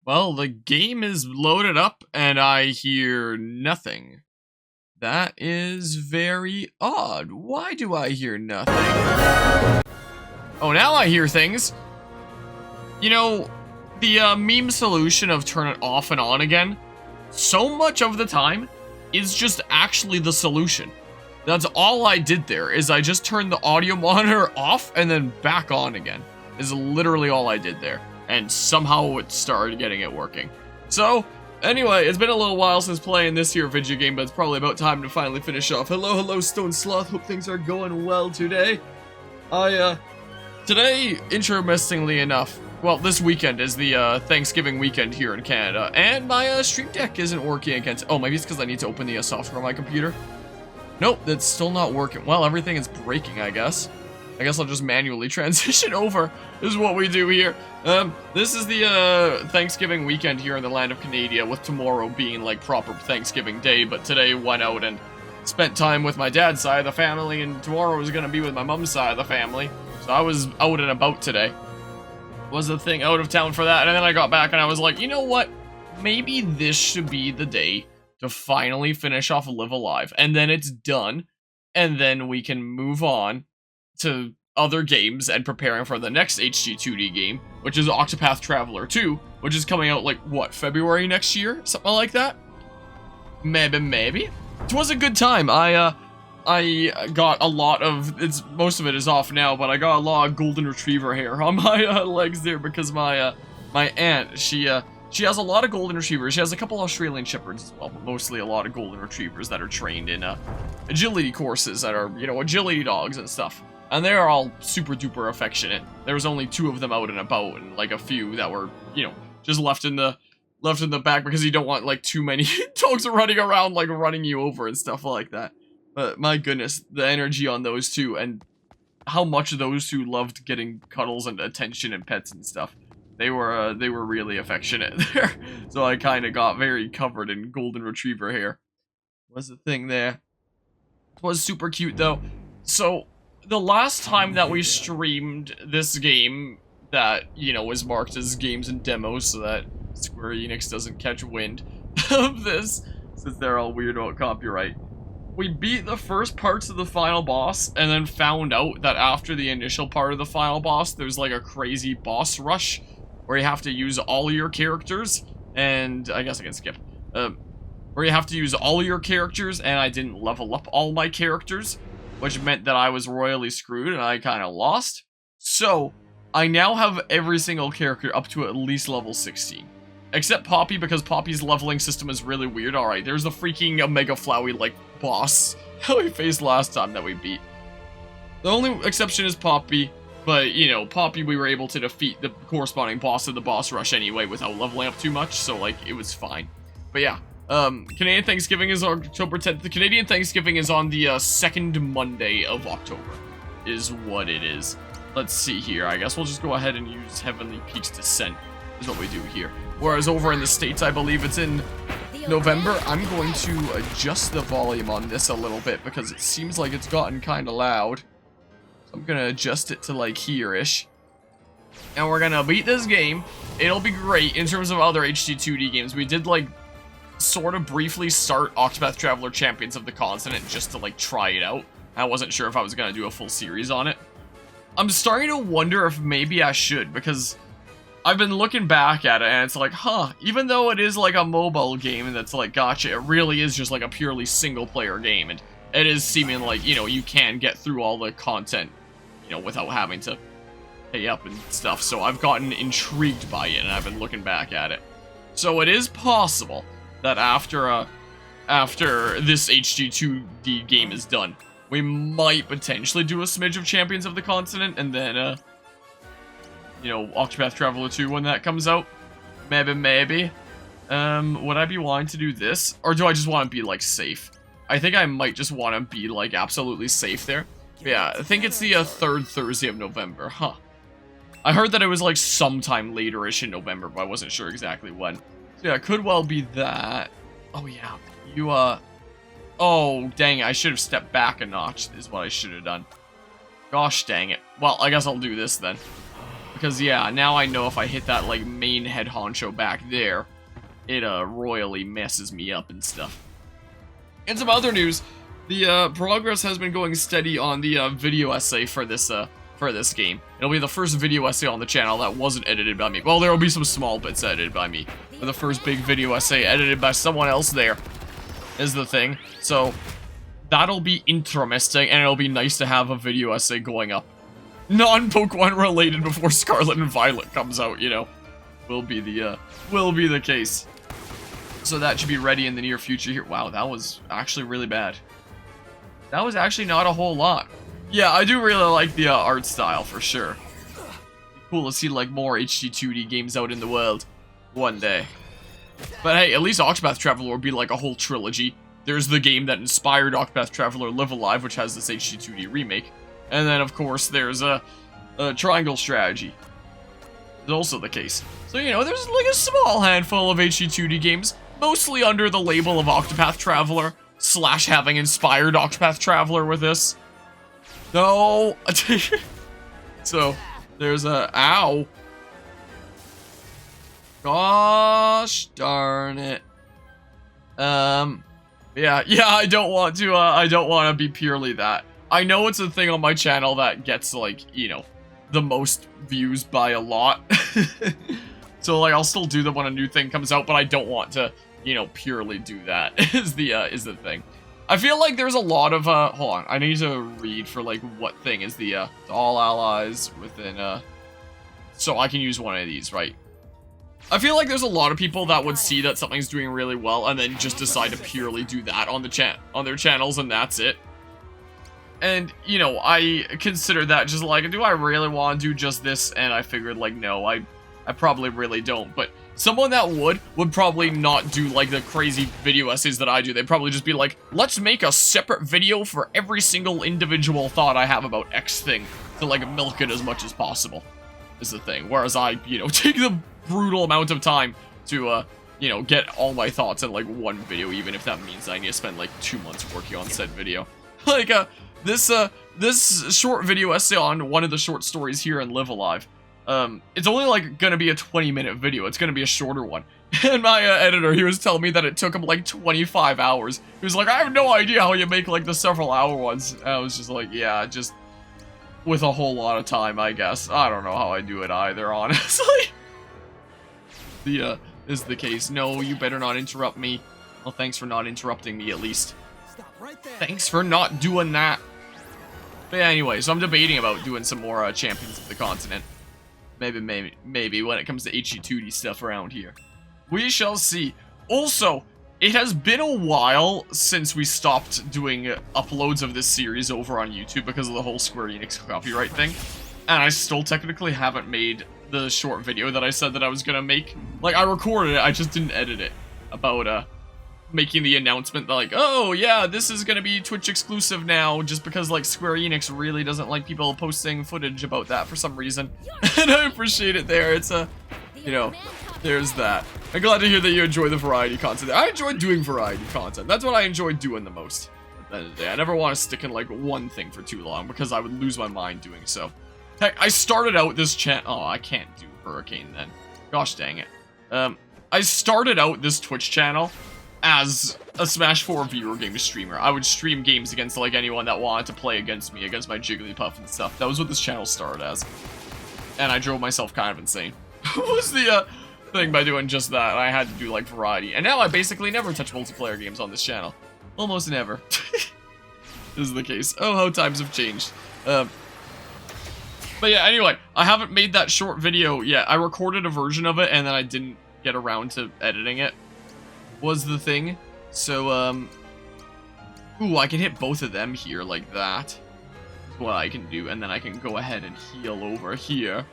Well, the game is loaded up and I hear nothing. That is very odd. Why do I hear nothing? Oh, now I hear things. You know, the meme solution of turn it off and on again, so much of the time is just actually the solution. That's all I did there, is I just turned the audio monitor off and then back on again. Is literally all I did there. And somehow it started getting it working. So, anyway, it's been a little while since playing this here video game, but it's probably about time to finally finish off. Hello, Stone Sloth. Hope things are going well today. Today, interestingly enough, well, this weekend is the Thanksgiving weekend here in Canada, and my Stream Deck isn't working against. Oh, maybe it's because I need to open the software on my computer. Nope, that's still not working. Well, everything is breaking, I guess. I guess I'll just manually transition over. This is what we do here. This is the Thanksgiving weekend here in the land of Canada, with tomorrow being like proper Thanksgiving Day. But today went out and spent time with my dad's side of the family, and tomorrow is gonna be with my mom's side of the family. So I was out and about today. Was the thing out of town for that, and then I got back and I was like, you know what? Maybe this should be the day to finally finish off LiveALive, and then it's done, and then we can move on to other games and preparing for the next HG2D game, which is Octopath Traveler 2, which is coming out like, what, February next year? Something like that? Maybe. It was a good time. I got a lot of, most of it is off now, but I got a lot of golden retriever hair on my legs there because my aunt, she has a lot of golden retrievers. She has a couple Australian shepherds as well, but mostly a lot of golden retrievers that are trained in agility courses that are, you know, agility dogs and stuff. And they're all super duper affectionate. There was only 2 of them out and about, and like a few that were, you know, just left in the back because you don't want like too many dogs running around, like running you over and stuff like that. But my goodness, the energy on those 2, and how much those 2 loved getting cuddles and attention and pets and stuff. They were really affectionate there. So I kind of got very covered in golden retriever hair. Was the thing there. It was super cute though. So the last time that we streamed this game that, you know, was marked as games and demos so that Square Enix doesn't catch wind of this, since they're all weird about copyright. We beat the first parts of the final boss, and then found out that after the initial part of the final boss, there's like a crazy boss rush, where you have to use all your characters, and I guess I can skip. Where you have to use all your characters, and I didn't level up all my characters, which meant that I was royally screwed, and I kind of lost. So, I now have every single character up to at least level 16. Except Poppy, because Poppy's leveling system is really weird. Alright, there's the freaking Omega Flowey, like, boss that we faced last time that we beat. The only exception is Poppy, but, you know, Poppy we were able to defeat the corresponding boss of the boss rush anyway without leveling up too much, so, like, it was fine. But yeah, Canadian Thanksgiving is October 10th. The Canadian Thanksgiving is on the second Monday of October, is what it is. Let's see here. I guess we'll just go ahead and use Heavenly Peaks Descent, is what we do here. Whereas over in the States, I believe it's in November. I'm going to adjust the volume on this a little bit because it seems like it's gotten kind of loud. So I'm going to adjust it to like here-ish. And we're going to beat this game. It'll be great in terms of other HD2D games. We did like sort of briefly start Octopath Traveler Champions of the Continent just to like try it out. I wasn't sure if I was going to do a full series on it. I'm starting to wonder if maybe I should, because I've been looking back at it and it's like, huh, even though it is like a mobile game that's like gotcha, it really is just like a purely single player game, and it is seeming like, you know, you can get through all the content, you know, without having to pay up and stuff. So I've gotten intrigued by it and I've been looking back at it. So it is possible that after this HG2D game is done, we might potentially do a smidge of Champions of the Continent, and then, you know, Octopath Traveler 2 when that comes out. Maybe. Would I be wanting to do this? Or do I just want to be, like, safe? I think I might just want to be, like, absolutely safe there. Yeah, I think it's the third Thursday of November, huh. I heard that it was, like, sometime later-ish in November, but I wasn't sure exactly when. So, yeah, it could well be that. Oh, yeah. You, oh, dang it. I should have stepped back a notch, is what I should have done. Gosh dang it. Well, I guess I'll do this then. Because, yeah, now I know if I hit that, like, main head honcho back there, it, royally messes me up and stuff. And some other news, the, progress has been going steady on the, video essay for this game. It'll be the first video essay on the channel that wasn't edited by me. Well, there will be some small bits edited by me, but the first big video essay edited by someone else there is the thing. So, that'll be interesting, and it'll be nice to have a video essay going up. Non-Pokemon related before Scarlet and Violet comes out, you know. Will be the case. So that should be ready in the near future here. Wow, that was actually really bad. That was actually not a whole lot. Yeah, I do really like the art style, for sure. Cool to see, like, more HD 2D games out in the world one day. But hey, at least Octopath Traveler will be, like, a whole trilogy. There's the game that inspired Octopath Traveler, LiveALive, which has this HD 2D remake. And then, of course, there's a Triangle Strategy. It's also the case. So, you know, there's, like, a small handful of HD 2D games, mostly under the label of Octopath Traveler, / having inspired Octopath Traveler with this. No! So, there's a... Ow! Gosh darn it. Yeah, I don't want to be purely that. I know it's a thing on my channel that gets, like, you know, the most views by a lot. So, like, I'll still do them when a new thing comes out, but I don't want to, you know, purely do that, is the thing. I feel like there's a lot of, hold on, I need to read for, like, what thing is the all allies within, so I can use one of these, right? I feel like there's a lot of people that would see that something's doing really well and then just decide to purely do that on their channels, and that's it. And, you know, I consider that just like, do I really want to do just this? And I figured, like, no, I probably really don't. But someone that would probably not do, like, the crazy video essays that I do. They'd probably just be like, let's make a separate video for every single individual thought I have about X thing to, like, milk it as much as possible, is the thing. Whereas I, you know, take the brutal amount of time to, you know, get all my thoughts in, like, one video, even if that means I need to spend, like, 2 months working on said video. Like, this short video essay on one of the short stories here in LiveALive, it's only, like, gonna be a 20-minute video. It's gonna be a shorter one. And my editor, he was telling me that it took him, like, 25 hours. He was like, I have no idea how you make, like, the several-hour ones. And I was just like, yeah, just with a whole lot of time, I guess. I don't know how I do it either, honestly. Is the case. No, you better not interrupt me. Well, thanks for not interrupting me, at least. Right there. Thanks for not doing that. But yeah, anyway, so I'm debating about doing some more Champions of the Continent. Maybe when it comes to HD2D stuff around here. We shall see. Also, it has been a while since we stopped doing uploads of this series over on YouTube because of the whole Square Enix copyright thing. And I still technically haven't made the short video that I said that I was gonna make. Like, I recorded it, I just didn't edit it. About, making the announcement that, like, oh, yeah, this is gonna be Twitch exclusive now, just because, like, Square Enix really doesn't like people posting footage about that for some reason. And I appreciate it there. It's you know, there's that. I'm glad to hear that you enjoy the variety content. I enjoy doing variety content. That's what I enjoy doing the most. At the end of the day, I never want to stick in, like, one thing for too long, because I would lose my mind doing so. Heck, I started out this oh, I can't do Hurricane then. Gosh dang it. I started out this Twitch channel as a Smash 4 video game streamer. I would stream games against, like, anyone that wanted to play against me, against my Jigglypuff and stuff. That was what this channel started as. And I drove myself kind of insane. What was the, thing by doing just that? I had to do, like, variety. And now I basically never touch multiplayer games on this channel. Almost never. This is the case. Oh, how times have changed. But yeah, anyway, I haven't made that short video yet. I recorded a version of it, and then I didn't get around to editing it, was the thing. So, ooh, I can hit both of them here like that. That's what I can do, and then I can go ahead and heal over here.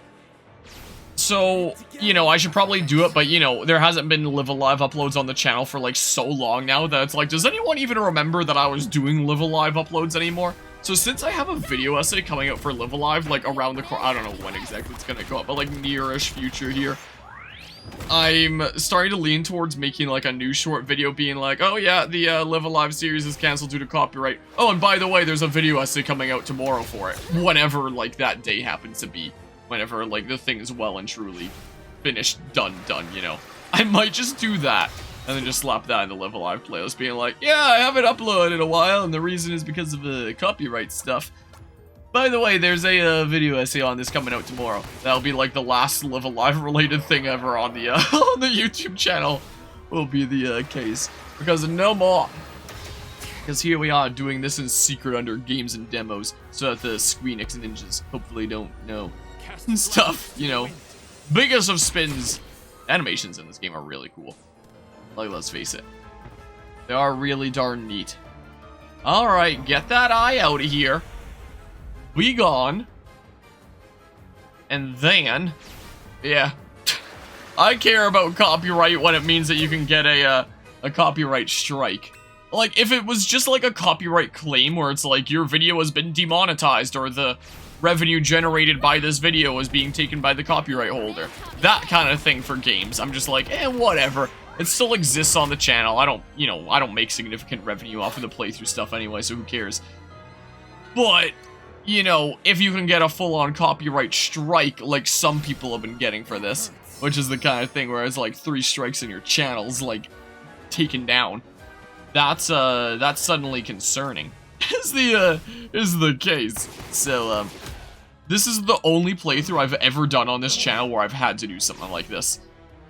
So, you know, I should probably do it, but, you know, there hasn't been LiveALive uploads on the channel for, like, so long now that it's like, does anyone even remember that I was doing LiveALive uploads anymore? So since I have a video essay coming out for LiveALive, like, around the I don't know when exactly it's gonna go up, but, like, near-ish future here, I'm starting to lean towards making, like, a new short video being like, oh yeah, the LiveALive series is cancelled due to copyright. Oh, and by the way, there's a video essay coming out tomorrow for it. Whenever, like, that day happens to be. whenever, like, the thing is well and truly finished, done, you know. I might just do that, and then just slap that in the LiveALive playlist, being like, yeah, I haven't uploaded in a while, and the reason is because of the copyright stuff. By the way, there's a video essay on this coming out tomorrow. That'll be, like, the last LiveALive related thing ever on the, on the YouTube channel, will be the, case. Because no more. Because here we are doing this in secret under games and demos, so that the Enix ninjas hopefully don't know stuff, you know. Biggest of spins. Animations in this game are really cool. Like, let's face it. They are really darn neat. Alright, get that eye out of here. Be gone. And then, yeah. I care about copyright when it means that you can get a copyright strike. Like, if it was just like a copyright claim where it's like your video has been demonetized or the revenue generated by this video is being taken by the copyright holder. That kind of thing for games. I'm just like, whatever. It still exists on the channel. I don't make significant revenue off of the playthrough stuff anyway, so who cares? But, you know, if you can get a full-on copyright strike like some people have been getting for this, which is the kind of thing where it's like 3 strikes and your channel's like taken down. That's suddenly concerning. is the case. So this is the only playthrough I've ever done on this channel where I've had to do something like this.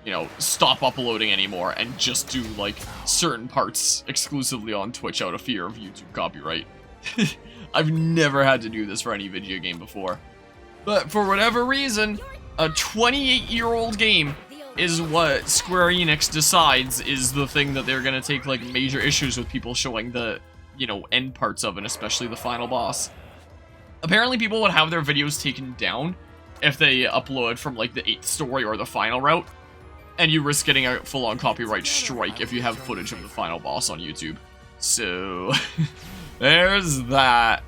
You know, stop uploading anymore and just do like certain parts exclusively on Twitch out of fear of YouTube copyright. I've never had to do this for any video game before. But for whatever reason, a 28-year-old game is what Square Enix decides is the thing that they're gonna take, like, major issues with people showing the, you know, end parts of, and especially the final boss. Apparently people would have their videos taken down if they upload from, like, the 8th story or the final route, and you risk getting a full-on copyright strike if you have footage of the final boss on YouTube. So, there's that.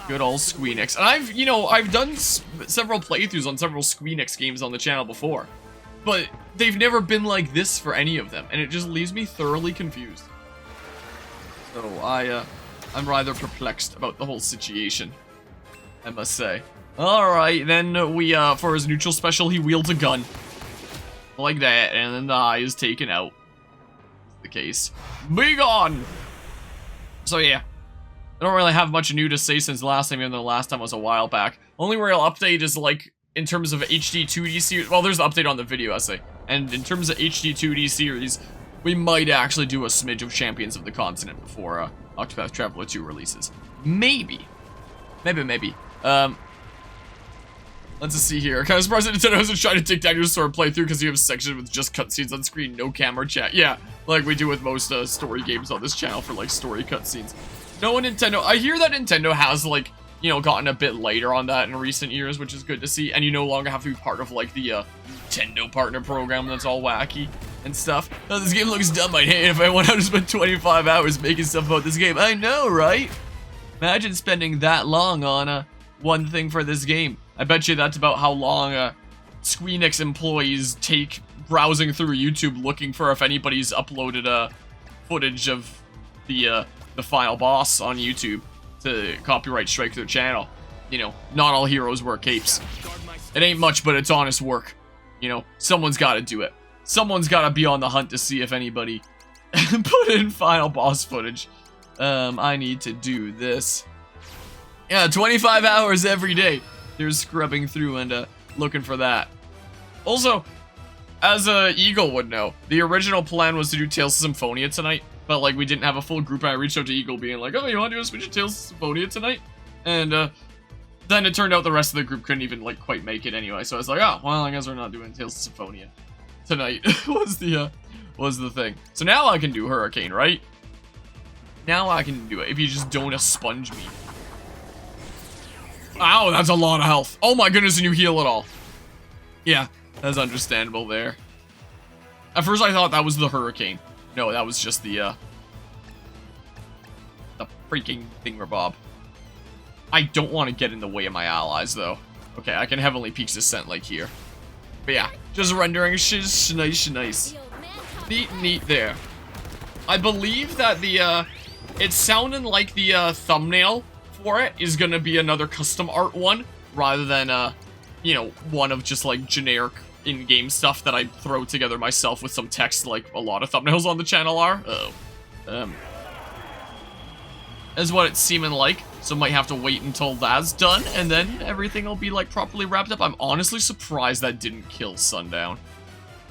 Good old Enix. And I've done several playthroughs on several Enix games on the channel before, but they've never been like this for any of them, and it just leaves me thoroughly confused. So I'm rather perplexed about the whole situation, I must say. Alright, then we, for his neutral special, he wields a gun. Like that, and then the eye is taken out. The case. Be gone! So yeah. I don't really have much new to say since the last time, even though the last time was a while back. Only real update is, like, in terms of HD 2D series. Well, there's an update on the video essay. And in terms of HD 2D series, we might actually do a smidge of Champions of the Continent before Octopath Traveler 2 releases. Maybe. Maybe. Let's just see here. Kind of surprised that Nintendo hasn't tried to take down your sword playthrough because you have sections with just cutscenes on screen, no camera chat. Yeah, like we do with most story games on this channel for, like, story cutscenes. No, Nintendo. I hear that Nintendo has, like, you know, gotten a bit lighter on that in recent years, which is good to see. And you no longer have to be part of, like, the Nintendo partner program that's all wacky and stuff. Oh, this game looks dumb. I'd hate it if I went out and spent 25 hours making stuff about this game. I know, right? Imagine spending that long on one thing for this game. I bet you that's about how long Enix employees take browsing through YouTube looking for if anybody's uploaded footage of the final boss on YouTube to copyright strike their channel. You know, not all heroes wear capes. It ain't much, but it's honest work. You know, someone's got to do it. Someone's got to be on the hunt to see if anybody put in final boss footage. I need to do this. Yeah, 25 hours every day. They're scrubbing through and looking for that. Also, as Eagle would know, the original plan was to do Tales of Symphonia tonight. But, like, we didn't have a full group, and I reached out to Eagle being like, oh, you want to do a switch of Tales of Symphonia tonight? And, then it turned out the rest of the group couldn't even, like, quite make it anyway. So I was like, oh, well, I guess we're not doing Tales of Symphonia tonight, was the thing. So now I can do Hurricane, right? Now I can do it, if you just don't sponge me. Ow, that's a lot of health. Oh my goodness, and you heal it all. Yeah, that's understandable there. At first I thought that was the Hurricane. No, that was just the freaking thingamabob. I don't want to get in the way of my allies, though. Okay, I can Heavenly Peaks Descent, like, here. But yeah, just rendering nice. Neat there. I believe that the, it's sounding like the, thumbnail for it is gonna be another custom art one, rather than, you know, one of just, like, generic in-game stuff that I throw together myself with some text like a lot of thumbnails on the channel are. Is what it's seeming like, so might have to wait until that's done, and then everything will be, like, properly wrapped up. I'm honestly surprised that didn't kill Sundown.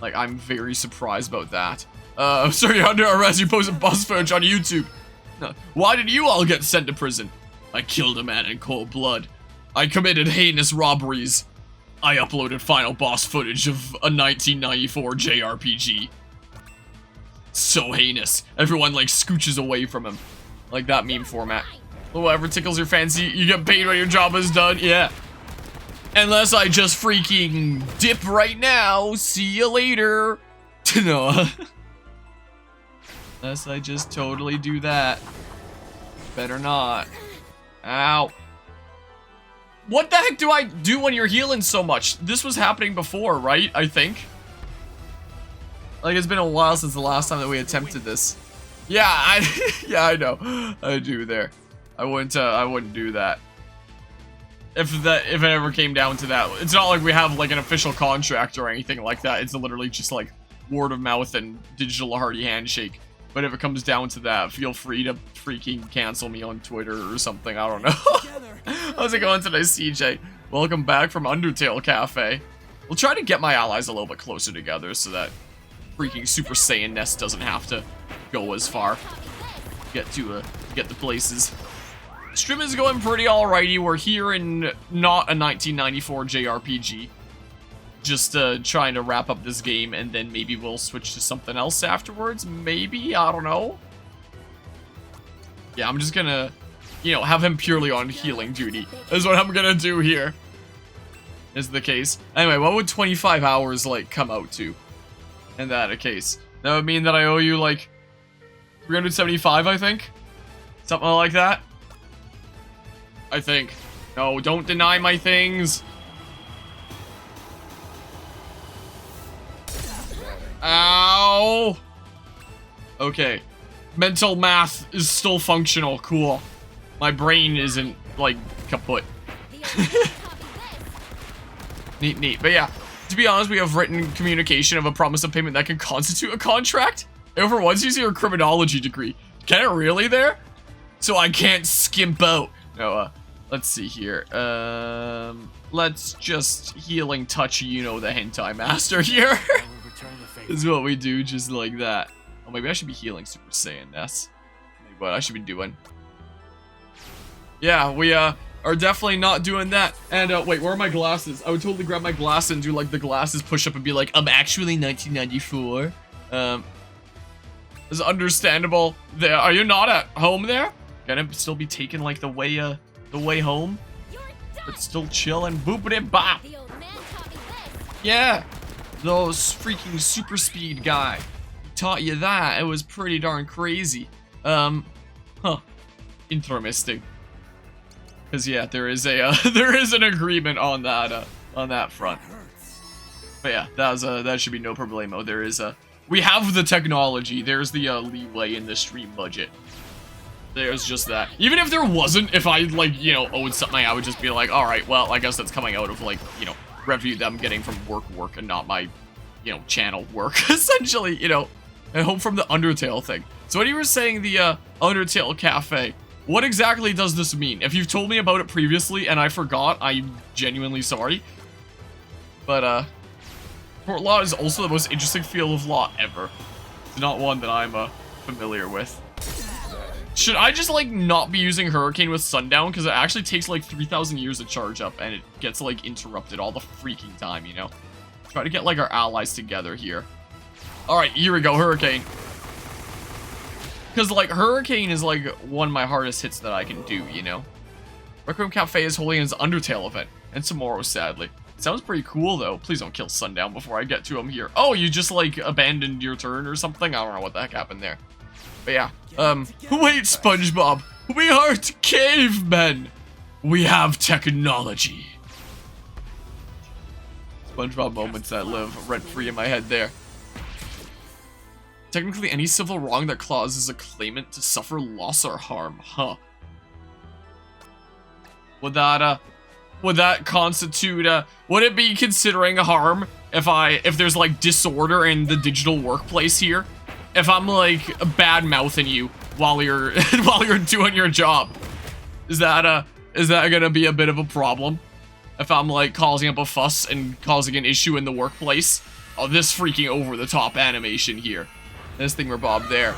Like, I'm very surprised about that. Sorry, you're under arrest, you posted bus footage on YouTube. Why did you all get sent to prison? I killed a man in cold blood. I committed heinous robberies. I uploaded final boss footage of a 1994 JRPG. So heinous. Everyone, like, scooches away from him. Like that meme format. Whatever tickles your fancy, you get paid when your job is done. Yeah. Unless I just freaking dip right now. See you later. No. Unless I just totally do that. Better not. Ow. What the heck do I do when you're healing so much? This was happening before, right? I think. Like, it's been a while since the last time that we attempted this. Yeah, I know. I do there. I wouldn't do that. If it ever came down to that. It's not like we have like an official contract or anything like that. It's literally just like word of mouth and digital hearty handshake. But if it comes down to that, feel free to freaking cancel me on Twitter or something. I don't know. How's it going today, CJ? Welcome back from Undertale Cafe. We'll try to get my allies a little bit closer together so that freaking Super Saiyan Nest doesn't have to go as far. Get the places. Stream is going pretty alrighty. We're here in not a 1994 JRPG. Just trying to wrap up this game, and then maybe we'll switch to something else afterwards. Maybe, I don't know. Yeah, I'm just gonna, you know, have him purely on healing duty. Is what I'm gonna do here. Is the case. Anyway, what would 25 hours, like, come out to? In that case. That would mean that I owe you, like, 375, I think? Something like that? I think. No, don't deny my things. Ow! Okay. Mental math is still functional. Cool. My brain isn't, like, kaput. Neat. But yeah, to be honest, we have written communication of a promise of payment that can constitute a contract. And for once, you see your criminology degree. Can it really there? So I can't skimp out. No, let's see here. Let's just healing touch, you know, the hentai master here. This is what we do, just like that. Oh, maybe I should be healing Super Saiyan Ness. Maybe what I should be doing. Yeah, we are definitely not doing that. And wait, where are my glasses? I would totally grab my glasses and do like the glasses push up and be like, I'm actually 1994. It's understandable. There, are you not at home there? Gonna still be taking like the way home? But still chilling. Boopity bop. Yeah. Those freaking super speed guy taught you that. It was pretty darn crazy. Interesting. Cause yeah, there is a there is an agreement on that front. But yeah, that should be no problemo. There is we have the technology. There's the leeway in the stream budget. There's just that. Even if there wasn't, if I like, you know, owed something, I would just be like, all right, well, I guess that's coming out of like, you know, revenue that I'm getting from work and not my, you know, channel work, essentially, you know, and home from the Undertale thing. So when you were saying the Undertale Cafe, what exactly does this mean? If you've told me about it previously and I forgot, I'm genuinely sorry. But court law is also the most interesting field of law ever. It's not one that I'm familiar with. Should I just, like, not be using Hurricane with Sundown? Because it actually takes, like, 3,000 years to charge up, and it gets, like, interrupted all the freaking time, you know? Try to get, like, our allies together here. Alright, here we go, Hurricane. Because, like, Hurricane is, like, one of my hardest hits that I can do, you know? Rec Room Cafe is holding his Undertale event, and tomorrow, sadly. Sounds pretty cool, though. Please don't kill Sundown before I get to him here. Oh, you just, like, abandoned your turn or something? I don't know what the heck happened there. But yeah, wait, SpongeBob, we aren't cavemen. We have technology. SpongeBob moments that live rent-free in my head there. Technically, any civil wrong that causes a claimant to suffer loss or harm, huh? Would that, would that constitute, would it be considering harm if there's like disorder in the digital workplace here? If I'm like bad-mouthing you while you're while you're doing your job? Is that gonna be a bit of a problem? If I'm like causing up a fuss and causing an issue in the workplace? Oh, this freaking over-the-top animation here. This thingamabob there.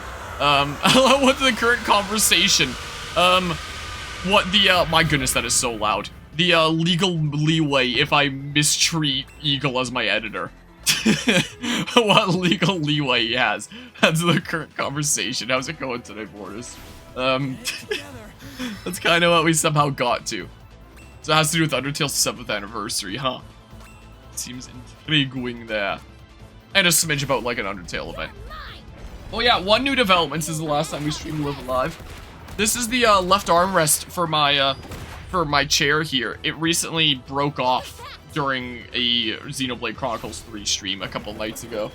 What's the current conversation? What the, my goodness, that is so loud. The, legal leeway if I mistreat Eagle as my editor. What legal leeway he has. That's the current conversation. How's it going today, Mortis? That's kind of what we somehow got to. So it has to do with Undertale's 7th anniversary, huh? Seems intriguing there. And a smidge about, like, an Undertale event. Oh yeah, one new development since the last time we streamed LiveALive. This is the, left armrest for my chair here. It recently broke off during a Xenoblade Chronicles 3 stream a couple nights ago.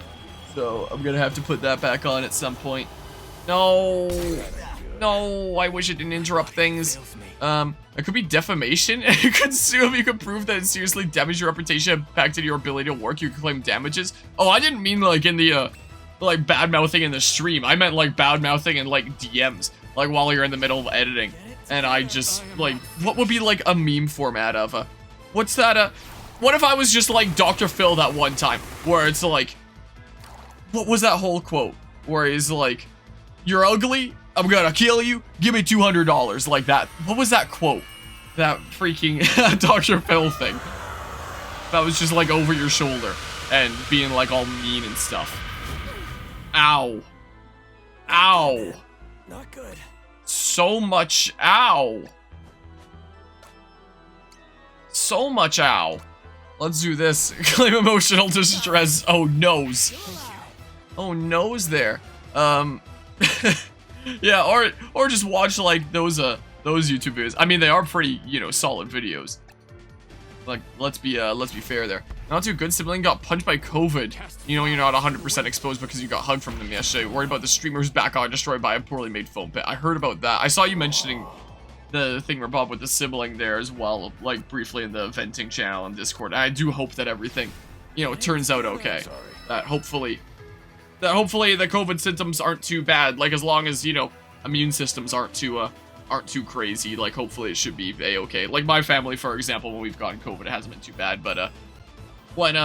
So I'm gonna have to put that back on at some point. No, I wish it didn't interrupt things. It could be defamation. You could sue if you could prove that it seriously damaged your reputation, impacted your ability to work. You could claim damages. Oh, I didn't mean like in the, like bad-mouthing in the stream. I meant like bad-mouthing in like DMs, like while you're in the middle of editing. And I just, like, what would be like a meme format of what's that, what if I was just like Dr. Phil that one time, where it's like, what was that whole quote? Where he's like, you're ugly, I'm gonna kill you, give me $200, like that. What was that quote? That freaking Dr. Phil thing. That was just like over your shoulder and being like all mean and stuff. Ow. Ow. Not good. So much ow. So much ow. Let's do this. Claim emotional distress. Oh, nose. Oh, nose there. Yeah, or just watch like those YouTube videos. I mean, they are pretty, you know, solid videos. Like, let's be fair there. Not too good. Sibling got punched by COVID. You know, you're not 100% exposed because you got hugged from them yesterday. Worried about the streamer's back got destroyed by a poorly made foam pit. I heard about that. I saw you mentioning the thingamabob with the sibling there as well, like briefly in the venting channel on Discord. And I do hope that everything, you know, turns out okay. That hopefully the COVID symptoms aren't too bad. Like, as long as, you know, immune systems aren't too crazy, like, hopefully it should be a-okay. Like, my family, for example, when we've gotten COVID, it hasn't been too bad, but, when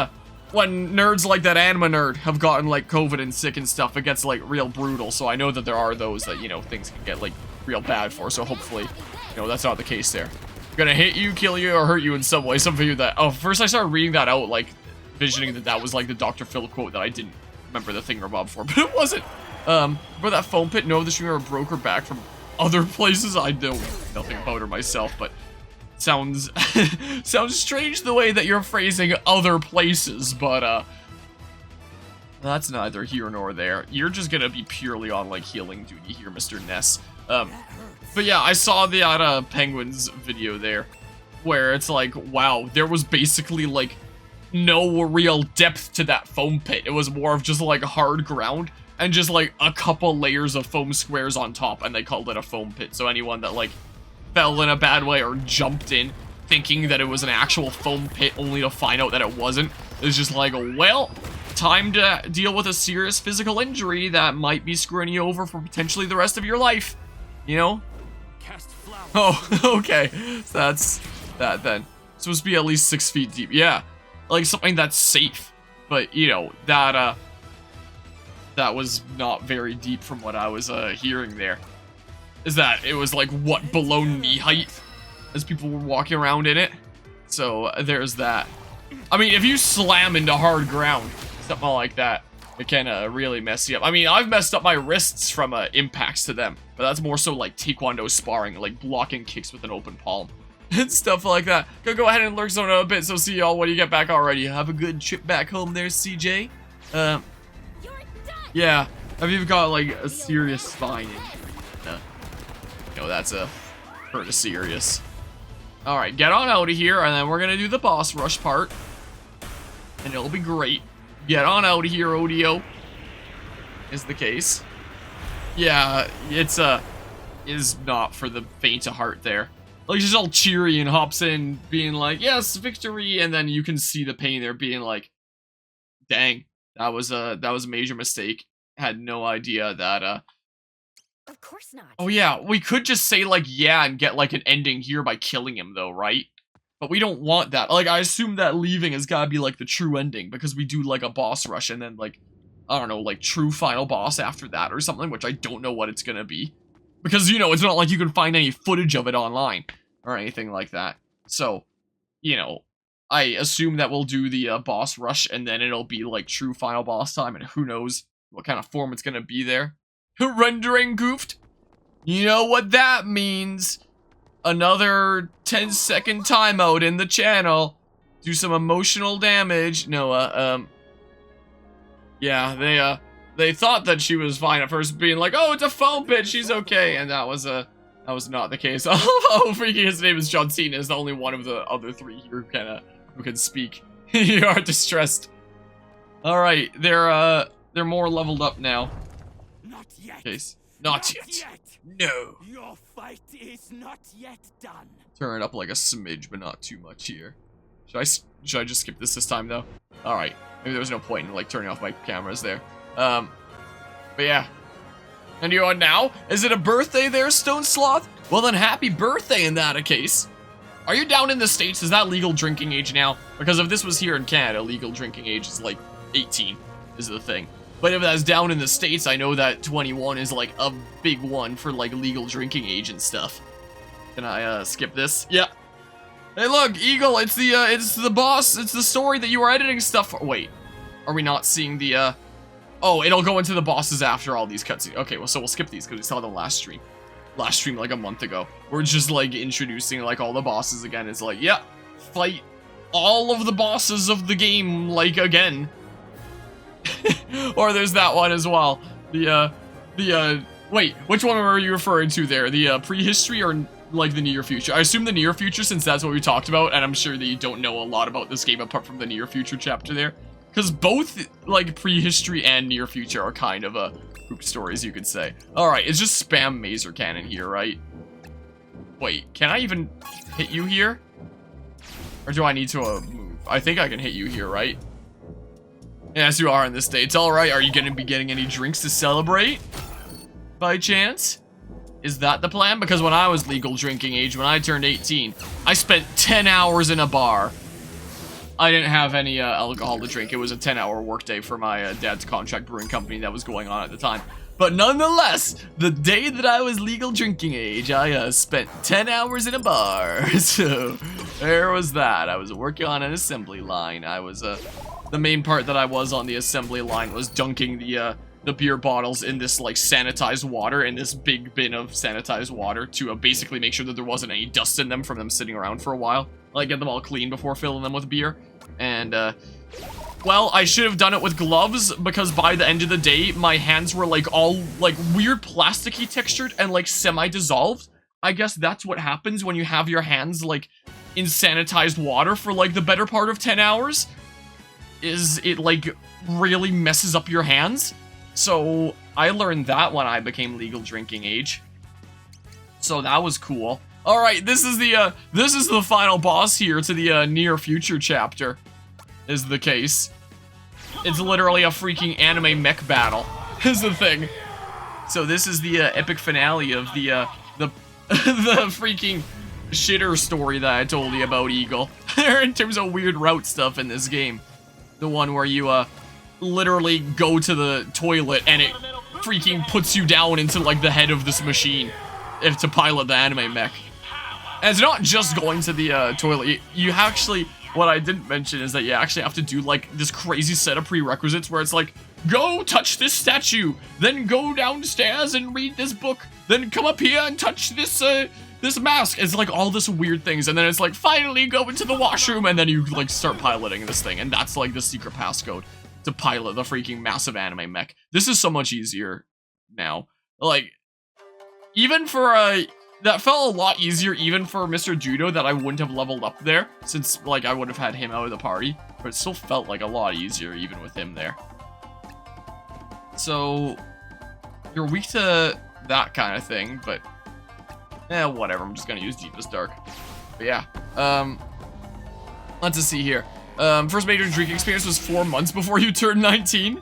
nerds like that anima nerd have gotten, like, COVID and sick and stuff, it gets, like, real brutal, so I know that there are those that, you know, things can get, like, real bad for, so hopefully, you know, that's not the case there. Gonna hit you, kill you, or hurt you in some way. Some of you that, oh, first I started reading that out, like, visioning that was, like, the Dr. Phil quote that I didn't remember the thingamabob for, but it wasn't. For that foam pit, no, the streamer broke her back from other places. I know nothing about her myself, but sounds sounds strange the way that you're phrasing other places, but that's neither here nor there. You're just gonna be purely on like healing duty here, Mr. Ness. But yeah, I saw the Penguins video there where it's like, wow, there was basically like no real depth to that foam pit. It was more of just like hard ground and just like a couple layers of foam squares on top, and they called it a foam pit. So anyone that like fell in a bad way or jumped in thinking that it was an actual foam pit only to find out that it wasn't is just like, well, time to deal with a serious physical injury that might be screwing you over for potentially the rest of your life, you know? Oh, okay, so that's that then. It's supposed to be at least 6 feet deep. Yeah, like something that's safe, but you know, that was not very deep from what I was hearing there. Is that it was like, what, below knee height as people were walking around in it? So there's that. I mean, if you slam into hard ground, something like that, it can really mess you up. I mean, I've messed up my wrists from impacts to them, but that's more so like taekwondo sparring, like blocking kicks with an open palm and stuff like that. Go ahead and lurk zone a bit, so see y'all when you get back already. Have a good trip back home there, CJ. Yeah, if you've got like a serious spine injury, you know, that's pretty serious. Alright, get on out of here, and then we're gonna do the boss rush part, and it'll be great. Get on out of here, Odio, is the case. Yeah, it's is not for the faint of heart there. Like, she's all cheery and hops in, being like, yes, victory, and then you can see the pain there, being like, dang, that was a major mistake. Had no idea that, Of course not. Oh yeah, we could just say, like, yeah, and get, like, an ending here by killing him, though, right? But we don't want that. Like, I assume that leaving has gotta be, like, the true ending, because we do, like, a boss rush, and then, like, I don't know, like, true final boss after that, or something, which I don't know what it's gonna be. Because, you know, it's not like you can find any footage of it online, or anything like that. So, you know, I assume that we'll do the boss rush, and then it'll be, like, true final boss time, and who knows what kind of form it's gonna be there. Rendering goofed? You know what that means. Another 10-second timeout in the channel. Do some emotional damage. No, yeah, they thought that she was fine at first, being like, oh, it's a foam pit, she's okay, and that was not the case. Oh, freaking his name is John Cena is the only one of the other three here who can speak. You are distressed. Alright, they're more leveled up now. Not yet. Case. Not yet. No. Your fight is not yet done. Turn it up like a smidge, but not too much here. Should I just skip this time, though? Alright. Maybe there was no point in, like, turning off my cameras there. But yeah. And you are now? Is it a birthday there, Stone Sloth? Well then, happy birthday in that case. Are you down in the States? Is that legal drinking age now? Because if this was here in Canada, legal drinking age is, like, 18 is the thing. But if that's down in the States, I know that 21 is, like, a big one for, like, legal drinking age and stuff. Can I, skip this? Yeah. Hey, look, Eagle, it's the boss. It's the story that you were editing stuff for. Wait, are we not seeing the, Oh, it'll go into the bosses after all these cutscenes. Okay, well, so we'll skip these because we saw them last stream. Last stream, like, a month ago. We're just, like, introducing, like, all the bosses again. It's like, yeah, fight all of the bosses of the game, like, again. Or there's that one as well. Wait, which one were you referring to there? The, prehistory or, like, the near future? I assume the near future since that's what we talked about, and I'm sure that you don't know a lot about this game apart from the near future chapter there. Because both, like, prehistory and near future are kind of, group stories, you could say. Alright, it's just spam Maser Cannon here, right? Wait, can I even hit you here? Or do I need to, move? I think I can hit you here, right? Yes, you are in the States. Alright, are you gonna be getting any drinks to celebrate? By chance? Is that the plan? Because when I was legal drinking age, when I turned 18, I spent 10 hours in a bar. I didn't have any alcohol to drink. It was a 10-hour workday for my dad's contract brewing company that was going on at the time. But nonetheless, the day that I was legal drinking age, I spent 10 hours in a bar. So there was that. I was working on an assembly line. I was the main part that I was on the assembly line was dunking the beer bottles in this, like, sanitized water, in this big bin of sanitized water to basically make sure that there wasn't any dust in them from them sitting around for a while. Like, get them all clean before filling them with beer. And, well, I should have done it with gloves, because by the end of the day, my hands were, like, all, like, weird plasticky textured and, like, semi-dissolved. I guess that's what happens when you have your hands, like, in sanitized water for, like, the better part of 10 hours. Is it, like, really messes up your hands. So, I learned that when I became legal drinking age. So, that was cool. Alright, this is the final boss here to the, near future chapter. Is the case. It's literally a freaking anime mech battle. Is the thing. So, this is the, epic finale of the freaking shitter story that I told you about, Eagle. In terms of weird route stuff in this game. The one where you, literally go to the toilet and it freaking puts you down into, like, the head of this machine to pilot the anime mech. And it's not just going to the toilet. You actually, what I didn't mention is that you actually have to do, like, this crazy set of prerequisites where it's like, go touch this statue, then go downstairs and read this book, then come up here and touch this this mask. It's like all this weird things, and then it's like, finally go into the washroom, and then you, like, start piloting this thing, and that's, like, the secret passcode to pilot the freaking massive anime mech. This is so much easier now. Like, even for that felt a lot easier even for Mr. Judo that I wouldn't have leveled up there, since, like, I would have had him out of the party, but it still felt like a lot easier even with him there. So, you're weak to that kind of thing, but Whatever, I'm just gonna use Deepest Dark. But yeah, let's just see here. First major drinking experience was 4 months before you turned 19.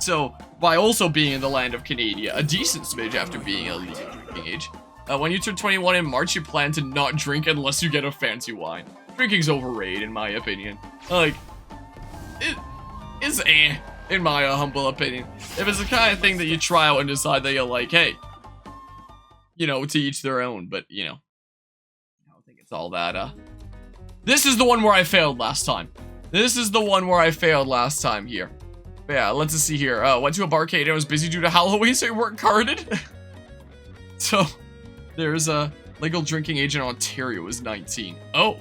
So, by also being in the land of Canada, a decent smidge after being a legal drinking age. When you turn 21 in March, you plan to not drink unless you get a fancy wine. Drinking's overrated, in my opinion. Like, it is in my humble opinion. If it's the kind of thing that you try out and decide that you're like, hey, you know, to each their own, but, you know, I don't think it's all that, This is the one where I failed last time. This is the one where I failed last time here. But yeah, let's just see here. Went to a barcade and was busy due to Halloween, so you weren't carded. So, there's a legal drinking age in Ontario is 19. Oh.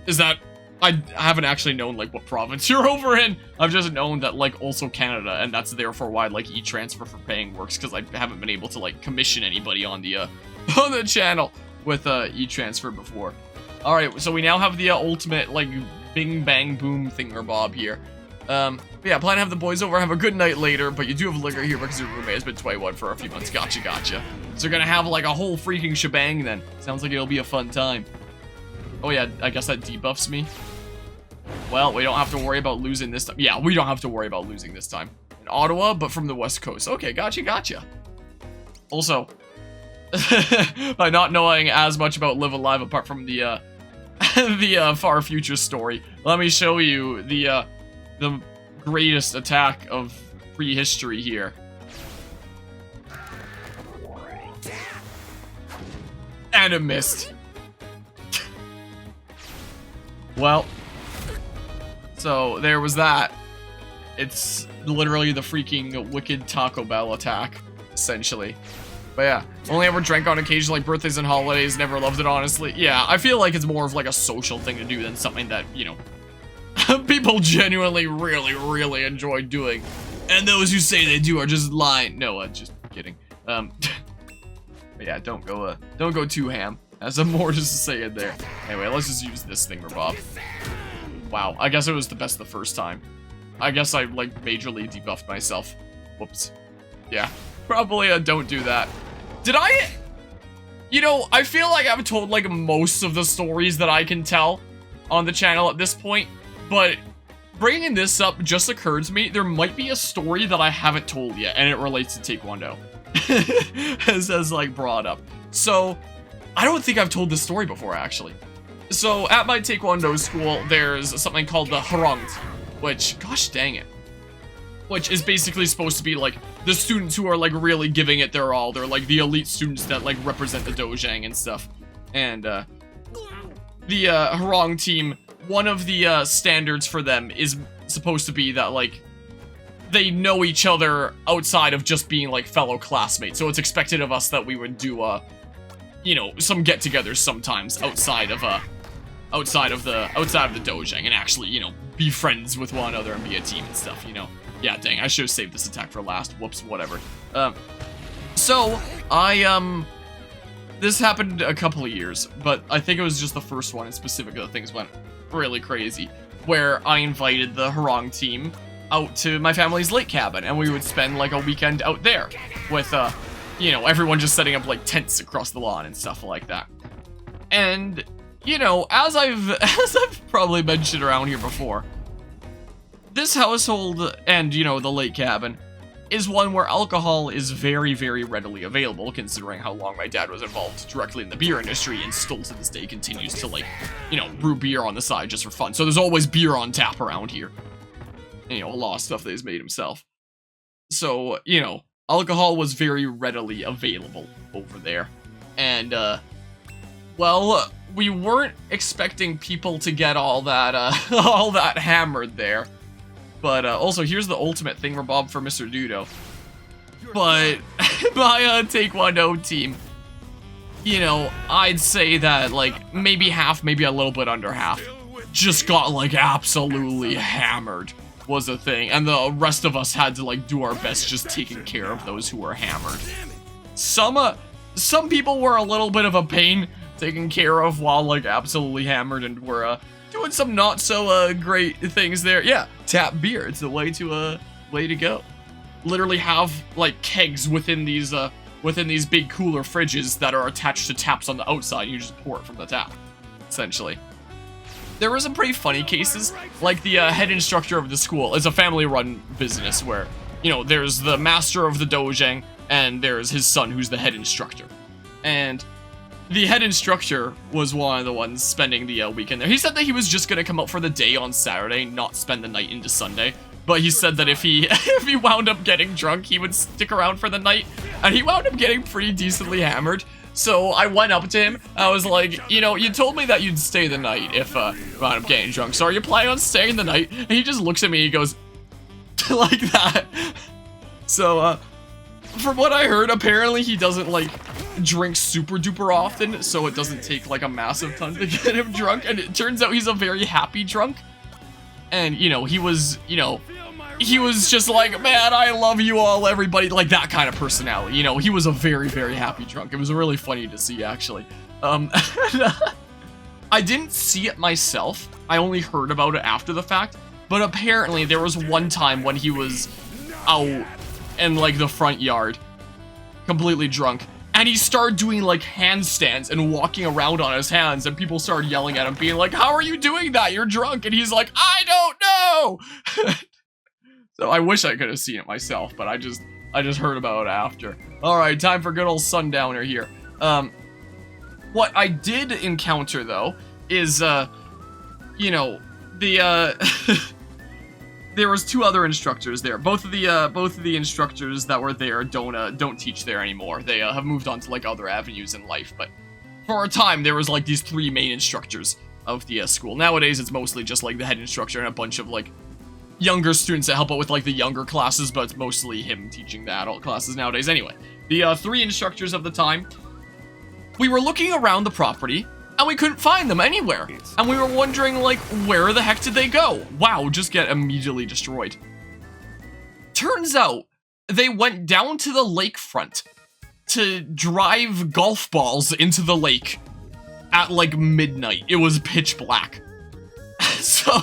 Is that... I haven't actually known, like, what province you're over in. I've just known that, like, also Canada, and that's therefore why, like, e-transfer for paying works, because I haven't been able to, like, commission anybody on the channel with, e-transfer before. Alright, so we now have the, ultimate, like, bing bang boom thingamabob here. But yeah, plan to have the boys over, have a good night later, but you do have liquor here because your roommate has been 21 for a few months. Gotcha, gotcha. So you're gonna have, like, a whole freaking shebang then. Sounds like it'll be a fun time. Oh yeah, I guess that debuffs me. Well, we don't have to worry about losing this time. Yeah, we don't have to worry about losing this time. In Ottawa, but from the West Coast. Okay, gotcha, gotcha. Also, by not knowing as much about LiveALive apart from the, the far future story, let me show you the greatest attack of prehistory here. And it missed. Well, so there was that. It's literally the freaking wicked Taco Bell attack, essentially. But yeah, only ever drank on occasion, like birthdays and holidays, never loved it, honestly. Yeah, I feel like it's more of like a social thing to do than something that, you know, people genuinely really enjoy doing. And those who say they do are just lying. No, just kidding. But yeah, don't go too ham. Has some more just to say in there. Anyway, let's just use this thingamabob. Wow, I guess it was the best the first time. I guess I, like, majorly debuffed myself. Whoops. Yeah, probably don't do that. Did I... You know, I feel like I've told, like, most of the stories that I can tell on the channel at this point, but bringing this up just occurred to me, there might be a story that I haven't told yet, and it relates to Taekwondo. as like, brought up. So... I don't think I've told this story before, actually. So, at my Taekwondo school, there's something called the Harang, which, gosh dang it, which is basically supposed to be, like, the students who are, like, really giving it their all. They're, like, the elite students that, like, represent the dojang and stuff. And, the, Harang team, one of the, standards for them is supposed to be that, like, they know each other outside of just being, like, fellow classmates. So it's expected of us that we would do, you know, some get-togethers sometimes outside of the dojang and actually, you know, be friends with one another and be a team and stuff, you know. Yeah, dang, I should have saved this attack for last. Whoops, whatever. So this happened a couple of years, but I think it was just the first one in specific that things went really crazy, where I invited the Harang team out to my family's lake cabin, and we would spend like a weekend out there with, you know, everyone just setting up like tents across the lawn and stuff like that. And, you know, as I've probably mentioned around here before, this household and, you know, the lake cabin is one where alcohol is very readily available, considering how long my dad was involved directly in the beer industry and still to this day continues to, like, you know, brew beer on the side just for fun. So there's always beer on tap around here. And, you know, a lot of stuff that he's made himself. So, you know, alcohol was very readily available over there. And, well, we weren't expecting people to get all that, all that hammered there. But, also, here's the ultimate thingamabob for Mr. Dudo. But, my, Taekwondo team, you know, I'd say that, like, maybe half, maybe a little bit under half, just got, like, absolutely hammered was a thing. And the rest of us had to, like, do our best just taking care of those who were hammered. Some people were a little bit of a pain taken care of while, like, absolutely hammered and were, doing some not so great things there. Yeah, tap beer. It's the way to go. Literally have like kegs within these within these big cooler fridges that are attached to taps on the outside. You just pour it from the tap, essentially. There were some pretty funny cases, like the head instructor of the school. It's a family-run business where, you know, there's the master of the dojang, and there's his son who's the head instructor. And the head instructor was one of the ones spending the weekend there. He said that he was just gonna come out for the day on Saturday, not spend the night into Sunday. But he said that if he if he wound up getting drunk, he would stick around for the night. And he wound up getting pretty decently hammered. So I went up to him. I was like, you know, you told me that you'd stay the night if you wound up getting drunk. So are you planning on staying the night? And he just looks at me. He goes like that. So from what I heard, apparently he doesn't like drink super duper often, so it doesn't take like a massive ton to get him drunk. And it turns out he's a very happy drunk. And you know, he was just like, man, I love you all, everybody, like that kind of personality. You know, he was a very, very happy drunk. It was really funny to see, actually. I didn't see it myself. I only heard about it after the fact. But apparently there was one time when he was out in like the front yard, completely drunk, and he started doing like handstands and walking around on his hands, and people started yelling at him, being like, how are you doing that? You're drunk. And he's like, I don't know. So I wish I could have seen it myself, but I just heard about it after. All right, time for good old Sundowner here. What I did encounter though is, you know, the there was two other instructors there. Both of the instructors that were there don't teach there anymore. They have moved on to like other avenues in life. But for a time, there was like these three main instructors of the school. Nowadays, it's mostly just like the head instructor and a bunch of like younger students that help out with like the younger classes, but it's mostly him teaching the adult classes nowadays. Anyway, the three instructors of the time, we were looking around the property and we couldn't find them anywhere. And we were wondering like, where the heck did they go? Wow, just get immediately destroyed. Turns out they went down to the lakefront to drive golf balls into the lake at like midnight. It was pitch black. So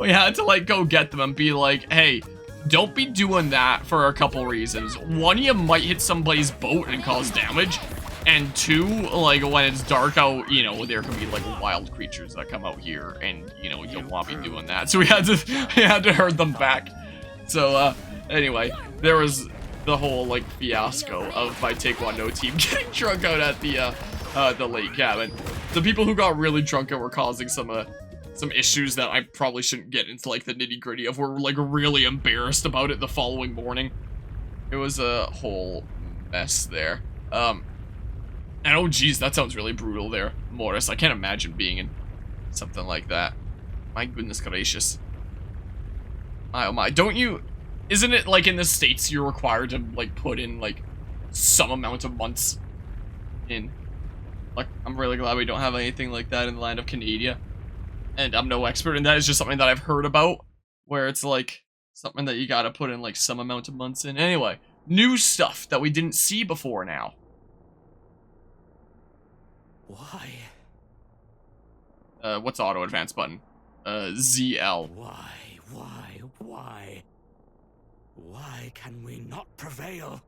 we had to like go get them and be like, hey, don't be doing that for a couple reasons. One, you might hit somebody's boat and cause damage. And two, like when it's dark out, you know, there can be like wild creatures that come out here, and you know, you don't want to be doing that. So we had to herd them back. So anyway, there was the whole like fiasco of my Taekwondo team getting drunk out at the lake cabin. The people who got really drunk and were causing some issues that I probably shouldn't get into like the nitty gritty of were like really embarrassed about it the following morning. It was a whole mess there. And oh geez, that sounds really brutal there, Morris. I can't imagine being in something like that. My goodness gracious. My oh my, isn't it like in the States you're required to like put in like some amount of months in? Like, I'm really glad we don't have anything like that in the land of Canada. And I'm no expert in that, it's just something that I've heard about, where it's like something that you gotta put in like some amount of months in. Anyway, new stuff that we didn't see before now. Why? What's auto advance button? ZL. Why? Why can we not prevail?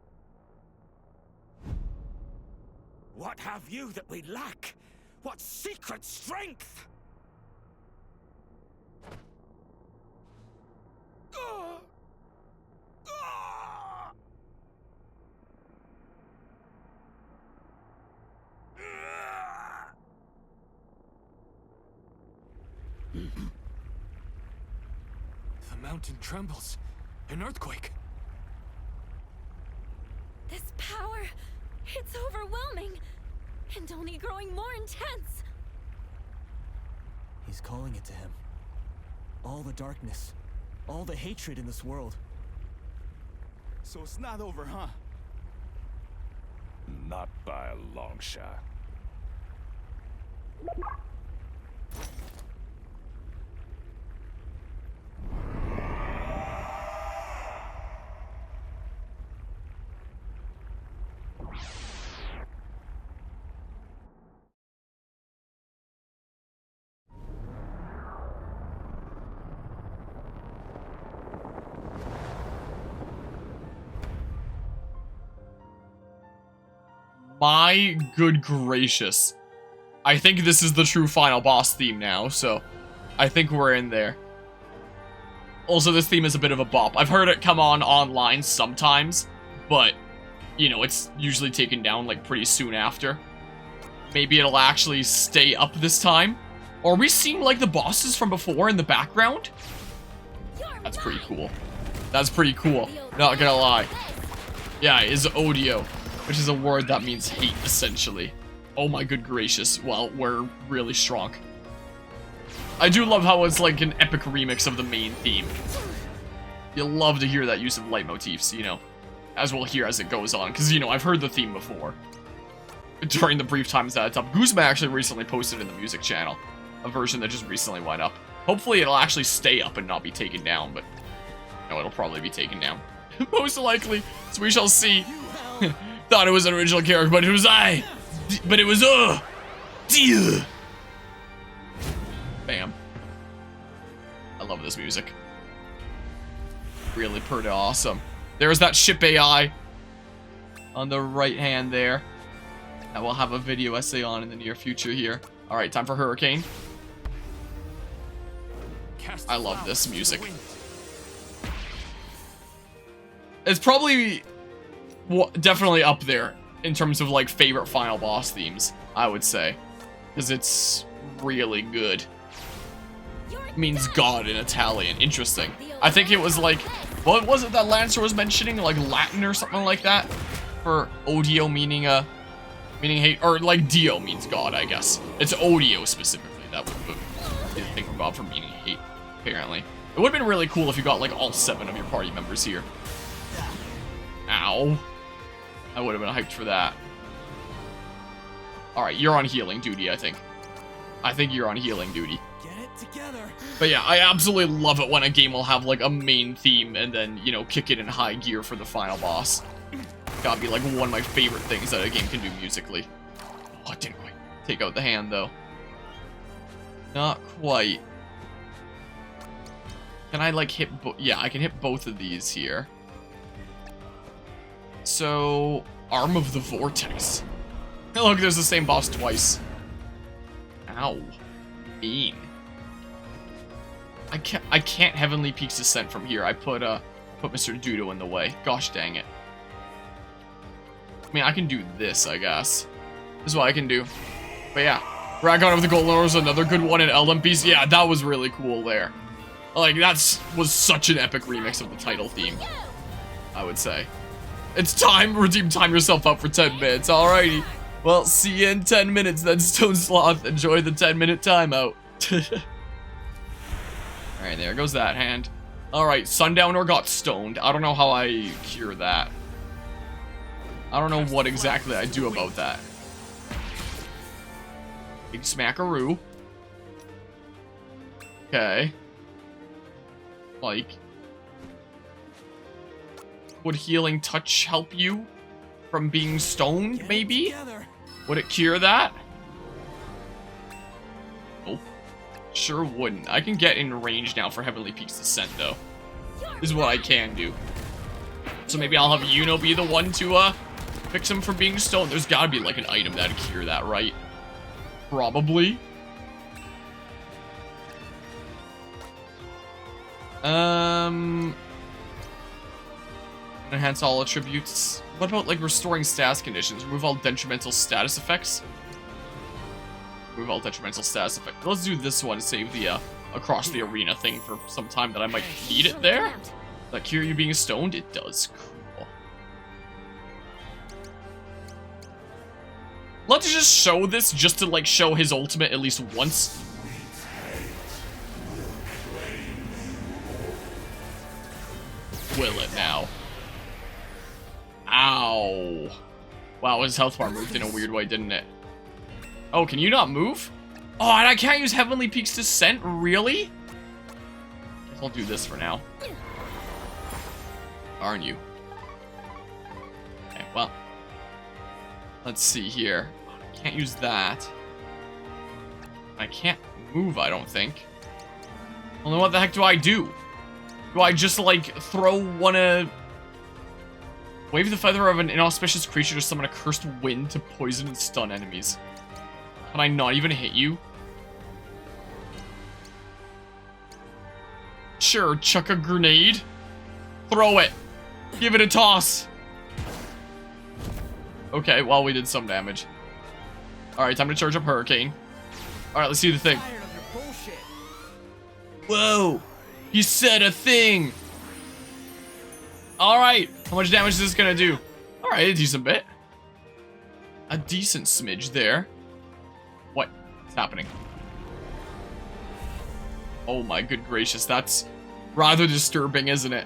What have you that we lack? What secret strength? The mountain trembles. An earthquake. This power, it's overwhelming, and only growing more intense. He's calling it to him. All the darkness, all the hatred in this world. So it's not over, huh? Not by a long shot. My good gracious. I think this is the true final boss theme now, so I think we're in there. Also, this theme is a bit of a bop. I've heard it come on online sometimes, but, you know, it's usually taken down, like, pretty soon after. Maybe it'll actually stay up this time. Are we seeing, like, the bosses from before in the background? That's pretty cool. That's pretty cool. Not gonna lie. Yeah, is odio, which is a word that means hate, essentially. Oh my good gracious. Well, we're really strong. I do love how it's like an epic remix of the main theme. You'll love to hear that use of leitmotifs, you know, as we'll hear as it goes on, because, you know, I've heard the theme before. During the brief times that it's up. Guzma actually recently posted in the music channel a version that just recently went up. Hopefully it'll actually stay up and not be taken down, but no, it'll probably be taken down. Most likely, so we shall see. Thought it was an original character, but it was I. But it was, dear. Bam. I love this music. Really pretty awesome. There's that ship AI on the right hand there. That we'll have a video essay on in the near future here. Alright, time for Hurricane. I love this music. It's probably definitely up there in terms of like favorite final boss themes, I would say. Because it's really good. It means God in Italian. Interesting. I think it was like, what was it that Lancer was mentioning? Like Latin or something like that? For odio meaning hate, or like Dio means God, I guess. It's odio specifically that would be the thing about for meaning hate, apparently. It would have been really cool if you got like all 7 of your party members here. Ow. I would have been hyped for that. Alright, you're on healing duty, I think. I think you're on healing duty. Get it together. But yeah, I absolutely love it when a game will have like a main theme and then, you know, kick it in high gear for the final boss. Gotta be like one of my favorite things that a game can do musically. Oh, it didn't quite take out the hand though. Not quite. Can I like hit yeah, I can hit both of these here. So, Arm of the Vortex. Hey, look, there's the same boss twice. Ow. Mean. I can't Heavenly Peaks Descent from here. I put Mr. Dudo in the way. Gosh dang it. I mean, I can do this, I guess. This is what I can do. But yeah, Dragon of the Golden Ore was another good one in LMPs. Yeah, that was really cool there. Like, that was such an epic remix of the title theme, I would say. It's time, redeem time yourself up for 10 minutes, alrighty. Well, see you in 10 minutes then, Stone Sloth. Enjoy the 10-minute timeout. Alright, there goes that hand. Alright, Sundowner got stoned. I don't know how I cure that. I don't know what exactly I do about that. Big smackaroo. Okay. Like, would healing touch help you from being stoned, maybe? Would it cure that? Nope. Sure wouldn't. I can get in range now for Heavenly Peaks Descent, though. This is what I can do. So maybe I'll have Yuno be the one to, fix him from being stoned. There's gotta be, like, an item that'd cure that, right? Probably. Enhance all attributes. What about, like, restoring status conditions? Remove all detrimental status effects? Remove all detrimental status effects. Let's do this one to save the, across the arena thing for some time that I might need it there. Does that cure you being stoned? It does. Cool. Let's just show this just to, like, show his ultimate at least once. Will it now? Ow. Wow, his health bar moved in a weird way, didn't it? Oh, can you not move? Oh, and I can't use Heavenly Peaks Descent? Really? Guess I'll do this for now. Aren't you? Okay, well. Let's see here. I can't use that. I can't move, I don't think. Well, then what the heck do I do? Do I just, like, throw one of... Wave the feather of an inauspicious creature to summon a cursed wind to poison and stun enemies. Can I not even hit you? Sure, chuck a grenade. Throw it. Give it a toss. Okay, well, we did some damage. Alright, time to charge up Hurricane. Alright, let's see the thing. Tired of your bullshit. Whoa! He said a thing! Alright, how much damage is this gonna do? Alright, a decent bit. A decent smidge there. What is happening? Oh my good gracious, that's rather disturbing, isn't it?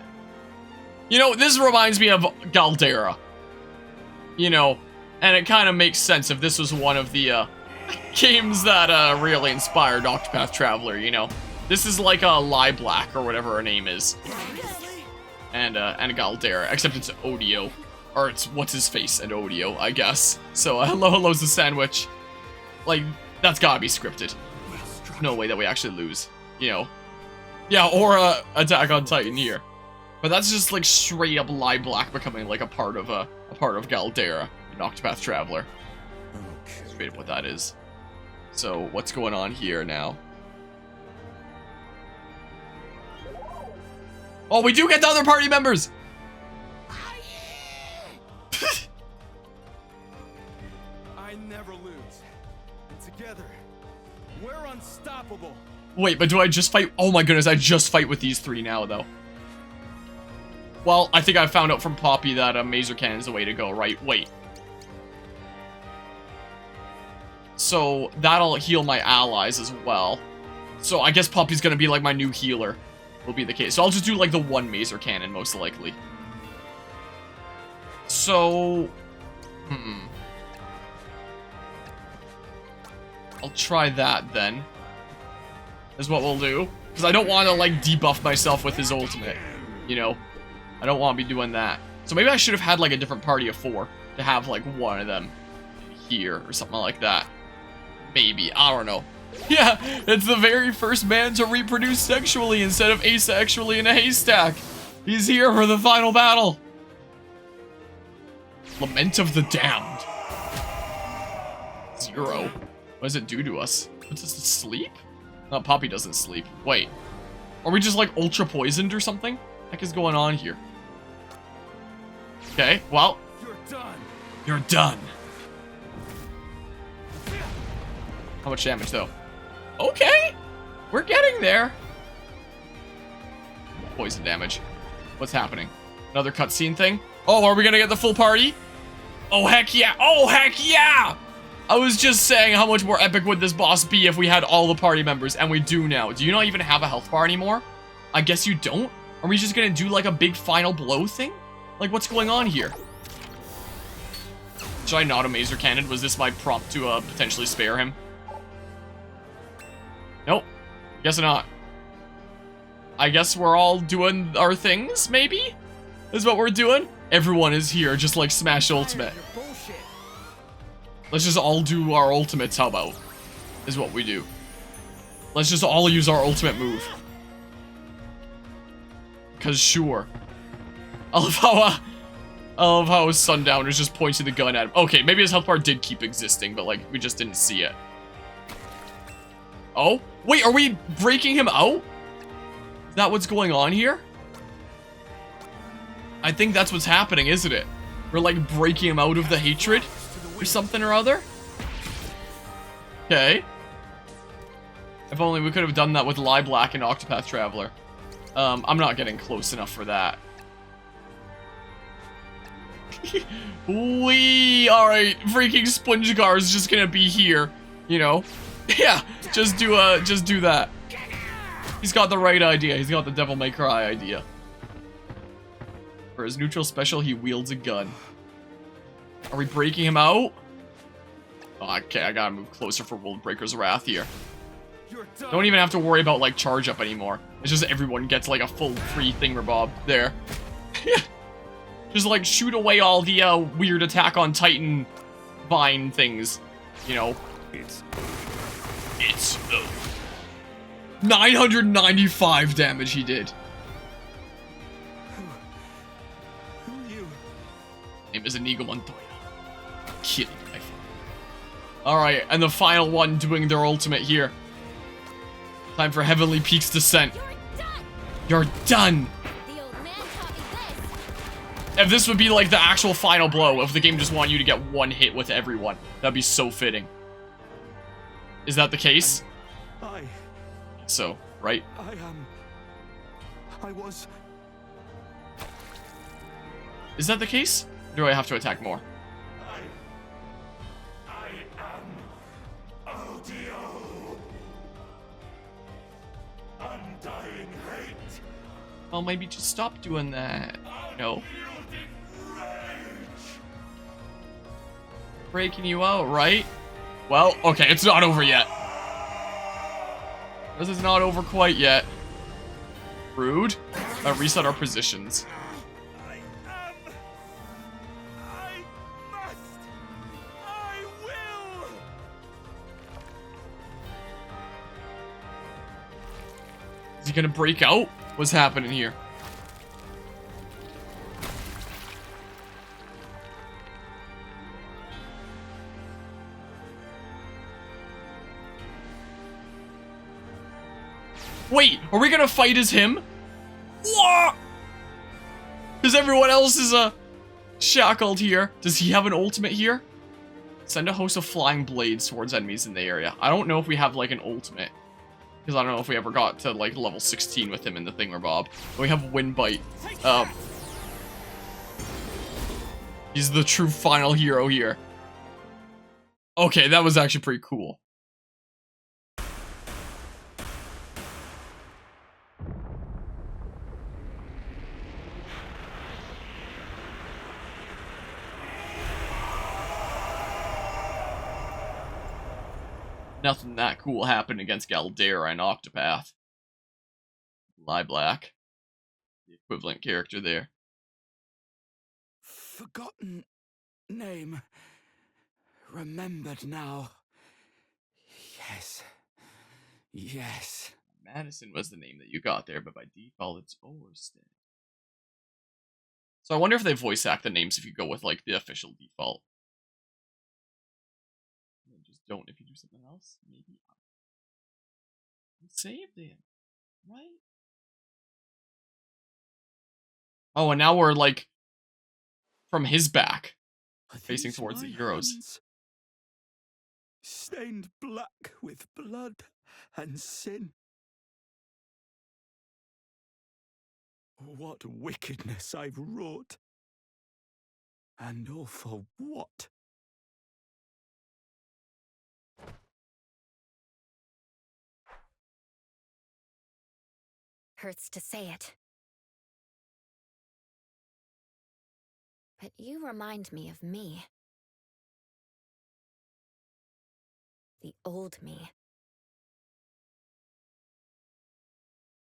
You know, this reminds me of Galdera. You know, and it kind of makes sense if this was one of the games that really inspired Octopath Traveler, you know. This is like a LiveALive or whatever her name is. And Galdera, except it's Odio. Or it's what's-his-face and Odio, I guess. So, hello's the sandwich. Like, that's gotta be scripted. No way that we actually lose, you know. Yeah, or Attack on Titan here. But that's just like straight up LiveALive becoming like a part of Galdera in Octopath Traveler. Straight up what that is. So what's going on here now? Oh, we do get the other party members! I never lose. Together, we're unstoppable. Wait, but do I just fight? Oh my goodness, I just fight with these three now, though. Well, I think I found out from Poppy that a Maser Cannon is the way to go, right? Wait. So, that'll heal my allies as well. So, I guess Poppy's gonna be like my new healer. Will be the case. So, I'll just do like the one Maser Cannon, most likely. So... I'll try that, then. Is what we'll do. Because I don't want to, like, debuff myself with his ultimate. You know? I don't want to be doing that. So maybe I should have had, like, a different party of 4. To have, like, one of them here. Or something like that. Maybe. I don't know. Yeah, it's the very first man to reproduce sexually instead of asexually in a haystack. He's here for the final battle. Lament of the Damned. 0. What does it do to us? Puts us to sleep? No, Poppy doesn't sleep. Wait. Are we just like ultra poisoned or something? What the heck is going on here? Okay, well. You're done. You're done. How much damage though? Okay. We're getting there. Poison damage. What's happening? Another cutscene thing? Oh, are we gonna get the full party? Oh, heck yeah. Oh, heck yeah. I was just saying how much more epic would this boss be if we had all the party members, and we do now. Do you not even have a health bar anymore? I guess you don't? Are we just gonna do like a big final blow thing? Like, what's going on here? Should I not a Maser Cannon? Was this my prompt to potentially spare him? Nope. Guess not. I guess we're all doing our things, maybe? Is what we're doing? Everyone is here, just like Smash Ultimate. Let's just all do our ultimates, how about? Is what we do. Let's just all use our ultimate move. Cause sure. I love how Sundowner's just pointing the gun at him. Okay, maybe his health bar did keep existing, but like, we just didn't see it. Oh? Wait, are we breaking him out? Is that what's going on here? I think that's what's happening, isn't it? We're like breaking him out of the hatred? Or something or other? Okay. If only we could have done that with LiveALive and Octopath Traveler. I'm not getting close enough for that. Alright, freaking Spongegar is just gonna be here. You know? Yeah, just do that. He's got the right idea. He's got the Devil May Cry idea. For his neutral special, he wields a gun. Are we breaking him out? Oh, okay, I gotta move closer for World Breaker's Wrath here. Don't even have to worry about, like, charge up anymore. It's just everyone gets, like, a full free thingamabob there. Just, like, shoot away all the, weird Attack on Titan vine things. You know? It's 995 damage he did. Who are you? Name is Inigo Montoya. Kill you, my friend. Alright, and the final one doing their ultimate here. Time for Heavenly Peak's Descent. You're done! You're done! The old man taught me this! If this would be like the actual final blow, if the game just wanted you to get one hit with everyone, that'd be so fitting. Is that the case? So, right? I was... Is that the case? Or do I have to attack more? I am Odio. Undying hate. Well, maybe just stop doing that. No. Unyielding rage. Breaking you out, right? Well, okay, it's not over yet. This is not over quite yet. Rude. Reset our positions. I must. I will. Is he gonna break out? What's happening here? Wait, are we gonna fight as him? What? Because everyone else is shackled here. Does he have an ultimate here? Send a host of flying blades towards enemies in the area. I don't know if we have like an ultimate. Because I don't know if we ever got to like level 16 with him in the thingamabob. But we have Wind Bite. He's the true final hero here. Okay, that was actually pretty cool. Nothing that cool happened against Galdera and Octopath. LiveALive, the equivalent character there. Forgotten name. Remembered now. Yes. Yes. Madison was the name that you got there, but by default it's Orsted. So I wonder if they voice act the names if you go with like the official default. And just don't if you do something else. Maybe. Save them, right? Oh, and now we're like from his back, facing towards the heroes. Hands, stained black with blood and sin. What wickedness I've wrought. And all for what? Hurts to say it. But you remind me of me. The old me.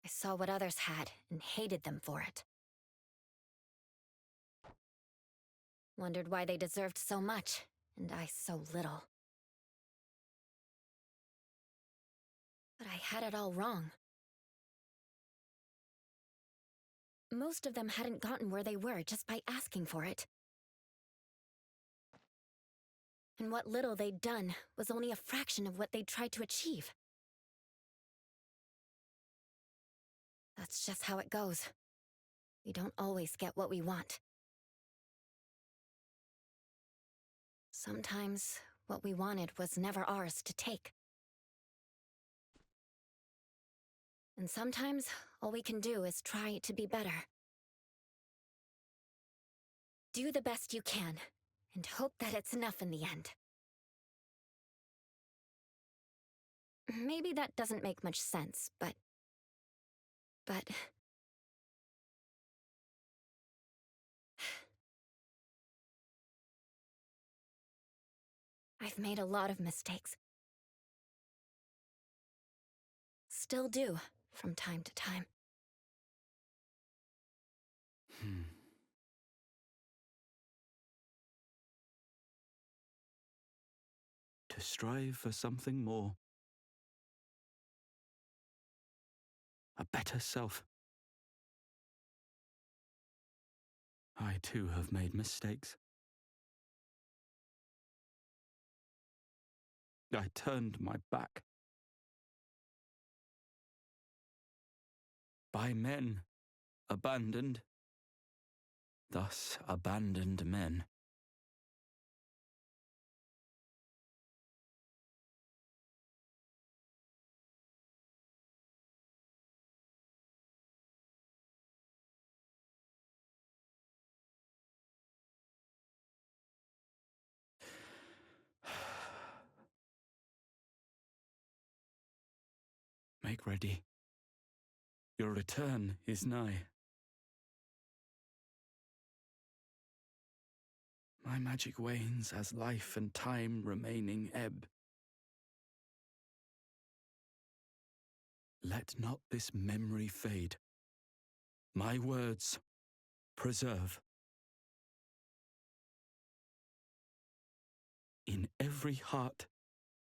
I saw what others had and hated them for it. Wondered why they deserved so much, and I so little. But I had it all wrong. Most of them hadn't gotten where they were just by asking for it. And what little they'd done was only a fraction of what they'd tried to achieve. That's just how it goes. We don't always get what we want. Sometimes what we wanted was never ours to take. And sometimes all we can do is try to be better. Do the best you can, and hope that it's enough in the end. Maybe that doesn't make much sense, but... I've made a lot of mistakes. Still do, from time to time. To strive for something more. A better self. I too have made mistakes. I turned my back. By men abandoned, thus abandoned men. Make ready. Your return is nigh. My magic wanes as life and time remaining ebb. Let not this memory fade. My words preserve. In every heart,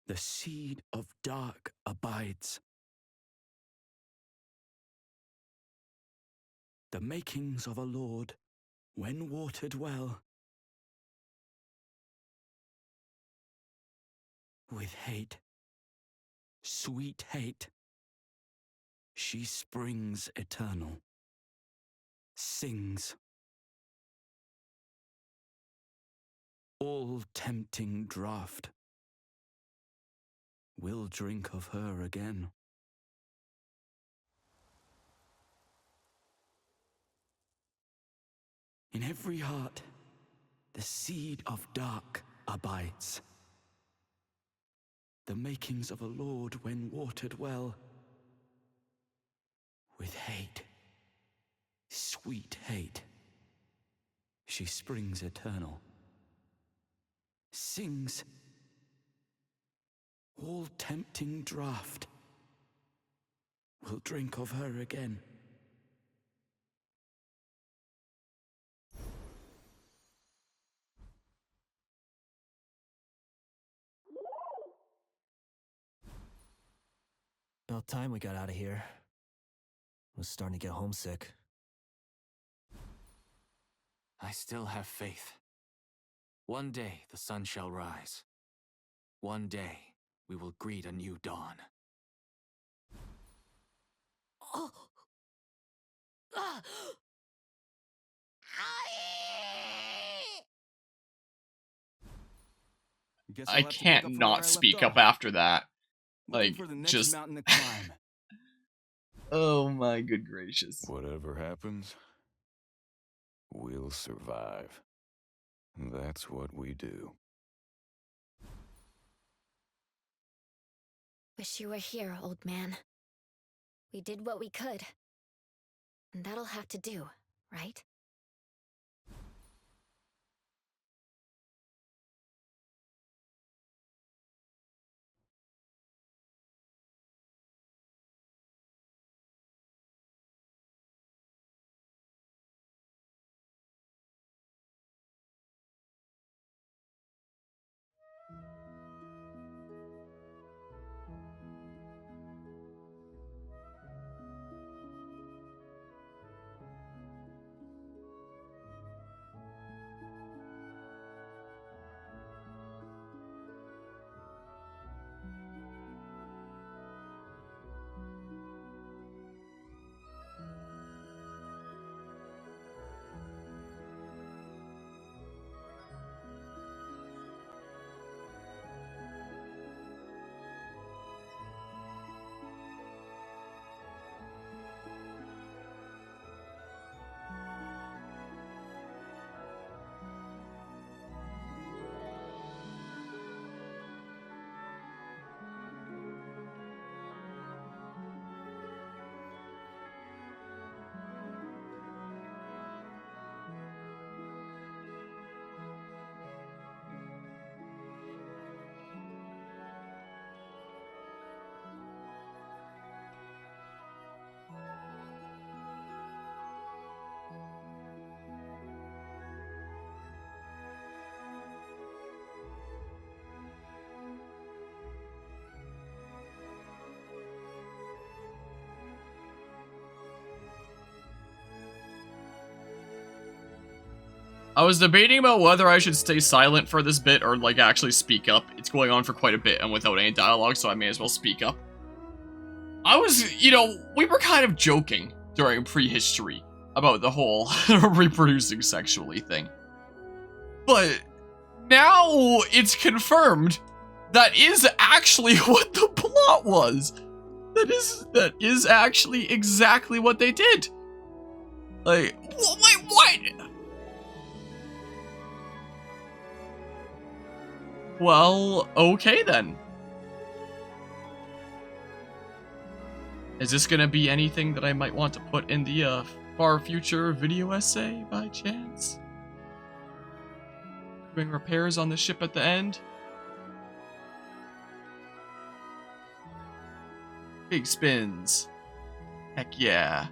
the seed of dark abides. The makings of a lord, when watered well, with hate, sweet hate, she springs eternal, sings. All tempting draught will drink of her again. In every heart, the seed of dark abides. The makings of a lord when watered well, with hate, sweet hate, she springs eternal, sings. All tempting draught will drink of her again. About time we got out of here. Was starting to get homesick. I still have faith. One day the sun shall rise. One day we will greet a new dawn. Oh. Ah. Guess I I'll have to pick can't up from where I not left speak up off. after that. Looking Like, for the next just... mountain to climb. Oh my good gracious. Whatever happens, we'll survive. That's what we do. Wish you were here, old man. We did what we could. And that'll have to do, right? I was debating about whether I should stay silent for this bit or, like, actually speak up. It's going on for quite a bit and without any dialogue, so I may as well speak up. I was, you know, we were kind of joking during prehistory about the whole reproducing sexually thing. But now it's confirmed that is actually what the plot was. That is actually exactly what they did. Like, wait, what? Well, okay then. Is this gonna be anything that I might want to put in the far future video essay by chance? Doing repairs on the ship at the end? Big spins. Heck yeah.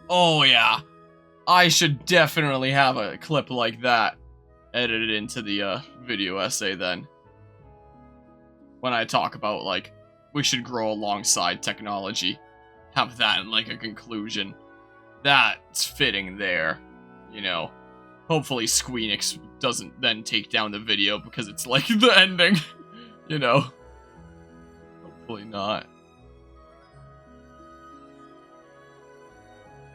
Oh yeah. I should definitely have a clip like that edited into the video essay then. When I talk about, like, we should grow alongside technology. Have that in, like, a conclusion. That's fitting there, you know. Hopefully Squeenix doesn't then take down the video because it's, like, the ending, you know. Hopefully not.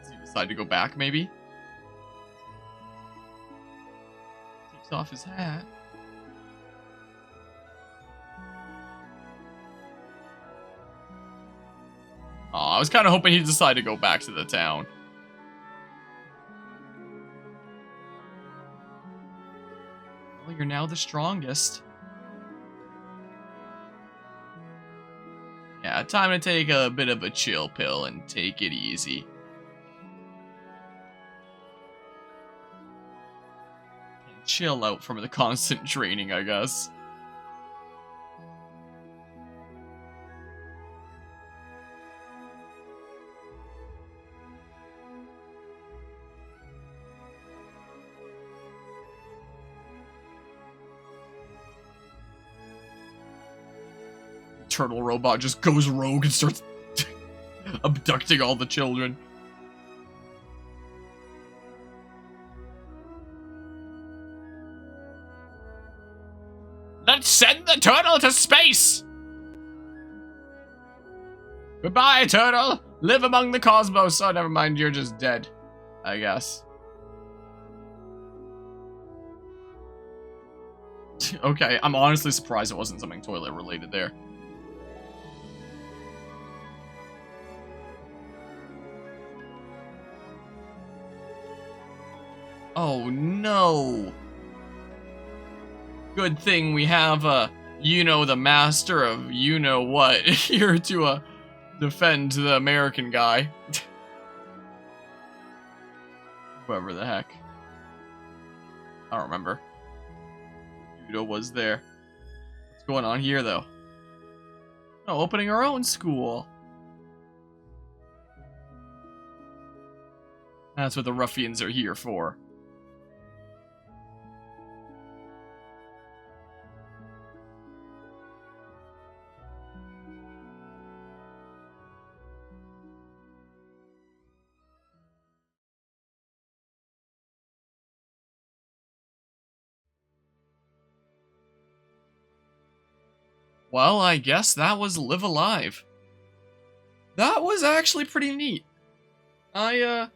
Does he decide to go back, maybe? Takes off his hat. Oh, I was kind of hoping he'd decide to go back to the town. Well, you're now the strongest. Yeah, time to take a bit of a chill pill and take it easy. And chill out from the constant training, I guess. Turtle robot just goes rogue and starts abducting all the children. Let's send the turtle to space! Goodbye, turtle! Live among the cosmos. Oh, never mind, you're just dead, I guess. Okay, I'm honestly surprised it wasn't something toilet related there. Oh no! Good thing we have, the master of you-know-what here to, defend the American guy. Whoever the heck. I don't remember. Yudo was there. What's going on here, though? Oh, opening our own school. That's what the ruffians are here for. Well, I guess that was LiveALive. That was actually pretty neat. I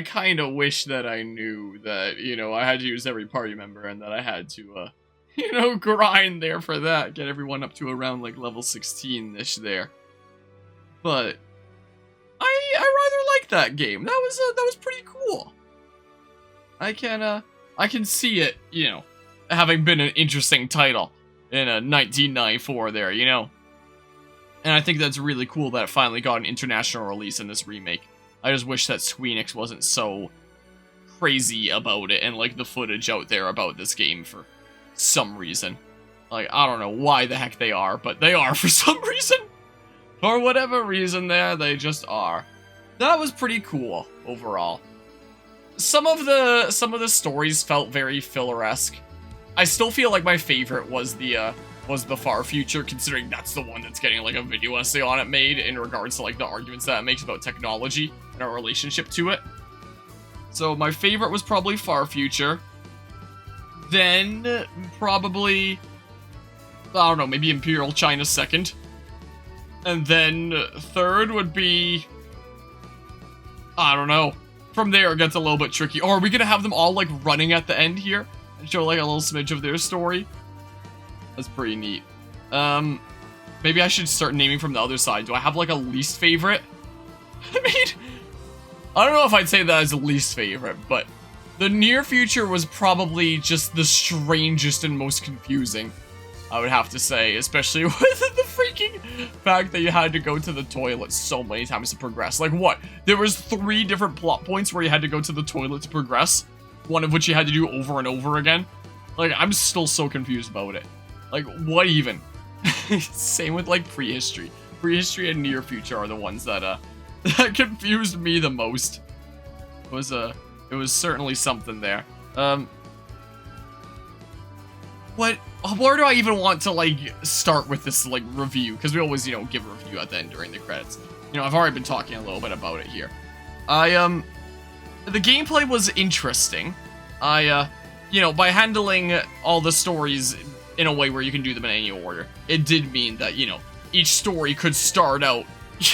kind of wish that I knew that, I had to use every party member and that I had to, grind there for that. Get everyone up to around, like, level 16-ish there. But I rather like that game. That was pretty cool. I can see it, having been an interesting title in a 1994 there, And I think that's really cool that it finally got an international release in this remake. I just wish that Squeenix wasn't so crazy about it and, like, the footage out there about this game for some reason. Like, I don't know why the heck they are, but they are for some reason. For whatever reason there, they just are. That was pretty cool, overall. Some of the stories felt very filler-esque. I still feel like my favorite was the far future, considering that's the one that's getting, like, a video essay on it made in regards to, like, the arguments that it makes about technology and our relationship to it. So my favorite was probably Far Future. Then probably, I don't know, maybe Imperial China second. And then third would be, I don't know. From there it gets a little bit tricky. Or are we gonna have them all like running at the end here and show like a little smidge of their story? That's pretty neat. Maybe I should start naming from the other side. Do I have like a least favorite? I mean, I don't know if I'd say that as a least favorite, but the near future was probably just the strangest and most confusing, I would have to say, especially with the freaking fact that you had to go to the toilet so many times to progress. Like what? There was 3 different plot points where you had to go to the toilet to progress, one of which you had to do over and over again. Like, I'm still so confused about it. Like, what even? Same with like prehistory. Prehistory and near future are the ones that that confused me the most. It was certainly something there. Where do I even want to like start with this like review? Because we always, you know, give a review at the end during the credits. You know, I've already been talking a little bit about it here. The gameplay was interesting. You know, by handling all the stories in a way where you can do them in any order, it did mean that, you know, each story could start out,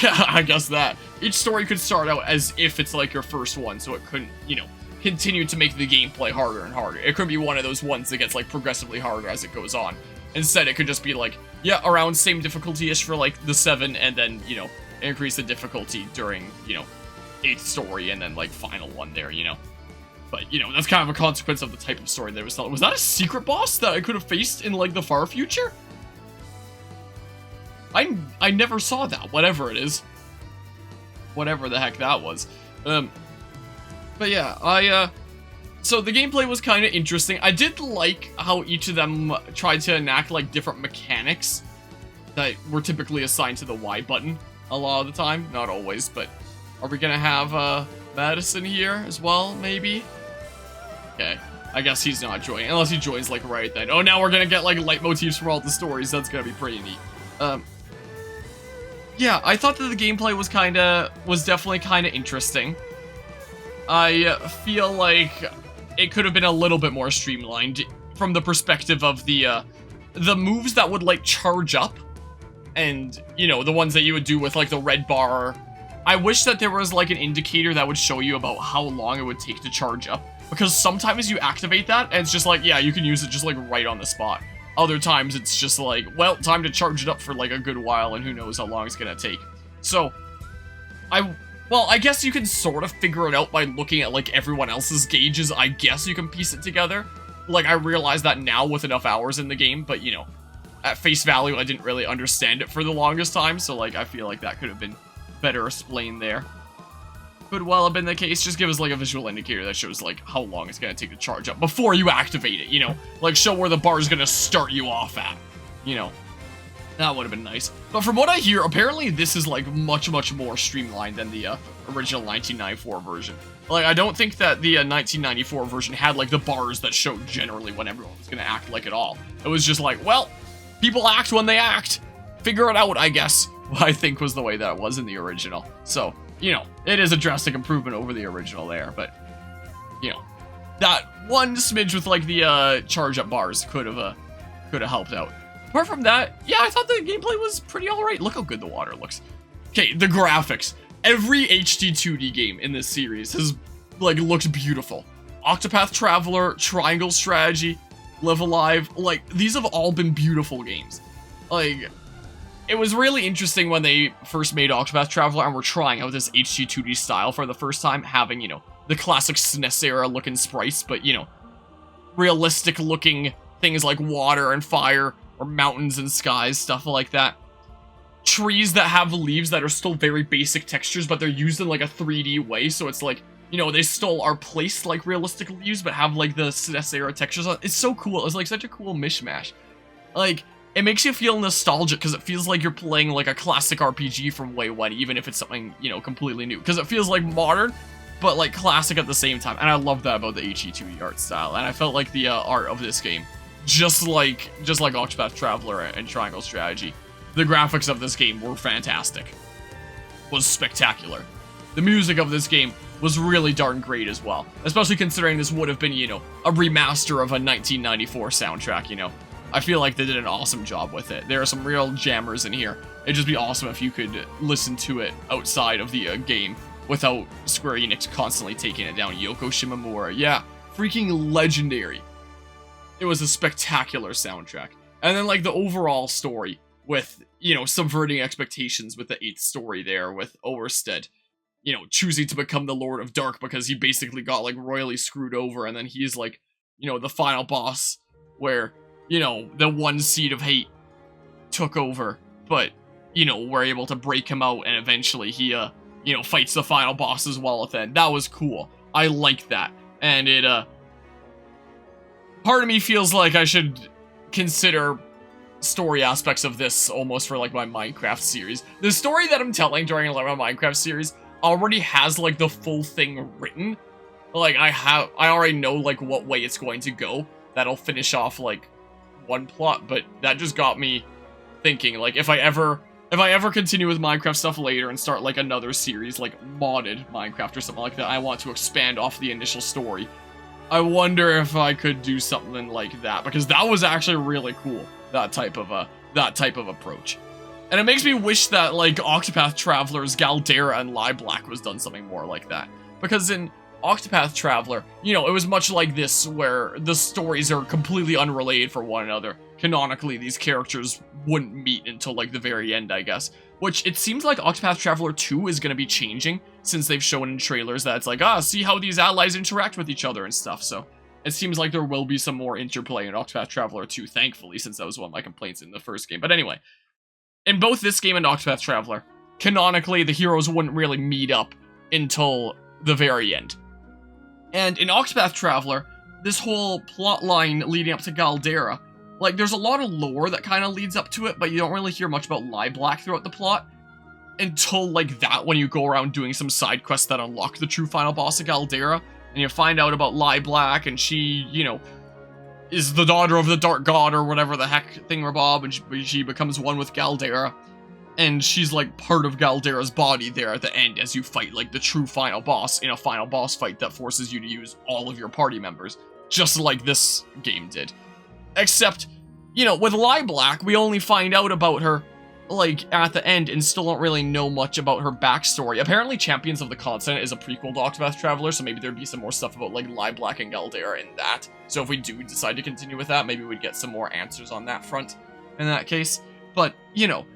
yeah, I guess that. Each story could start out as if it's like your first one, so it couldn't, you know, continue to make the gameplay harder and harder. It could be one of those ones that gets like progressively harder as it goes on. Instead, it could just be like, yeah, around same difficulty-ish for like the 7, and then, you know, increase the difficulty during, you know, 8th story, and then like final one there, you know. But, you know, that's kind of a consequence of the type of story that was telling. Was that a secret boss that I could have faced in like the far future? I never saw that, whatever it is. Whatever the heck that was. But yeah, so the gameplay was kind of interesting. I did like how each of them tried to enact like different mechanics that were typically assigned to the Y button a lot of the time. Not always, but are we gonna have Madison here as well, maybe? Okay, I guess he's not joining, unless he joins like right then. Oh, now we're gonna get like leitmotifs from all the stories. That's gonna be pretty neat. Yeah, I thought that the gameplay was definitely kind of interesting. I feel like it could have been a little bit more streamlined from the perspective of the moves that would like charge up, and you know, the ones that you would do with like the red bar. I wish that there was like an indicator that would show you about how long it would take to charge up, because sometimes you activate that and it's just like, yeah, you can use it just like right on the spot. Other times it's just like, well, time to charge it up for like a good while, and who knows how long it's gonna take. So well, I guess you can sort of figure it out by looking at like everyone else's gauges. I guess you can piece it together. Like, I realize that now with enough hours in the game, but you know, at face value, I didn't really understand it for the longest time, so like, I feel like that could have been better explained there. Could well have been the case. Just give us like a visual indicator that shows like how long it's gonna take to charge up before you activate it, you know? Like, show where the bar is gonna start you off at, you know? That would have been nice. But from what I hear, apparently this is like much more streamlined than the original 1994 version. Like, I don't think that the 1994 version had like the bars that showed generally when everyone was gonna act like at all. It was just like, well, people act when they act. Figure it out, I guess. I think was the way that it was in the original. So, you know, it is a drastic improvement over the original there, but, you know, that one smidge with like the charge up bars could have helped out. Apart from that, yeah, I thought the gameplay was pretty alright. Look how good the water looks. Okay, the graphics. Every HD 2D game in this series has like looked beautiful. Octopath Traveler, Triangle Strategy, LiveALive, like, these have all been beautiful games. Like, it was really interesting when they first made Octopath Traveler and were trying out this HD 2D style for the first time, having, you know, the classic SNES era looking sprites, but, you know, realistic looking things like water and fire, or mountains and skies, stuff like that. Trees that have leaves that are still very basic textures, but they're used in like a 3D way, so it's like, you know, they still are placed like realistic leaves, but have like the SNES era textures on. It's so cool. It's like such a cool mishmash. Like, it makes you feel nostalgic because it feels like you're playing like a classic RPG from way when, even if it's something, you know, completely new. Because it feels like modern, but like classic at the same time. And I love that about the HD2E art style. And I felt like the art of this game, just like Octopath Traveler and Triangle Strategy, the graphics of this game were fantastic. Was spectacular. The music of this game was really darn great as well. Especially considering this would have been, you know, a remaster of a 1994 soundtrack, you know. I feel like they did an awesome job with it. There are some real jammers in here. It'd just be awesome if you could listen to it outside of the game without Square Enix constantly taking it down. Yoko Shimomura, yeah, freaking legendary. It was a spectacular soundtrack. And then, like, the overall story with, you know, subverting expectations with the 8th story there with Oersted, you know, choosing to become the Lord of Dark because he basically got, like, royally screwed over, and then he's, like, you know, the final boss where, you know, the one seed of hate took over, but, you know, we're able to break him out, and eventually he, you know, fights the final boss as well at the end. That was cool. I liked that. And it, part of me feels like I should consider story aspects of this almost for, like, my Minecraft series. The story that I'm telling during my Minecraft series already has, like, the full thing written. Like, I already know, like, what way it's going to go. That'll finish off, like, one plot, but that just got me thinking, like, if I ever continue with Minecraft stuff later and start, like, another series, like, modded Minecraft or something like that, I want to expand off the initial story. I wonder if I could do something like that, because that was actually really cool, that type of approach. And it makes me wish that, like, Octopath Traveler's Galdera and LiveALive was done something more like that. Because in Octopath Traveler, you know, it was much like this, where the stories are completely unrelated for one another. Canonically, these characters wouldn't meet until, like, the very end, I guess. Which, it seems like Octopath Traveler 2 is going to be changing, since they've shown in trailers that it's like, see how these allies interact with each other and stuff, so it seems like there will be some more interplay in Octopath Traveler 2, thankfully, since that was one of my complaints in the first game. But anyway, in both this game and Octopath Traveler, canonically, the heroes wouldn't really meet up until the very end. And in Octopath Traveler, this whole plot line leading up to Galdera, like, there's a lot of lore that kind of leads up to it, but you don't really hear much about LiveALive throughout the plot until, like, that, when you go around doing some side quests that unlock the true final boss of Galdera, and you find out about LiveALive, and she, you know, is the daughter of the Dark God, or whatever the heck thingamabob, and she becomes one with Galdera, and she's, like, part of Galdera's body there at the end as you fight, like, the true final boss in a final boss fight that forces you to use all of your party members, just like this game did. Except, you know, with LiveALive, we only find out about her, like, at the end, and still don't really know much about her backstory. Apparently, Champions of the Continent is a prequel to Octopath Traveler, so maybe there'd be some more stuff about, like, LiveALive and Galdera in that. So if we do decide to continue with that, maybe we'd get some more answers on that front in that case. But, you know,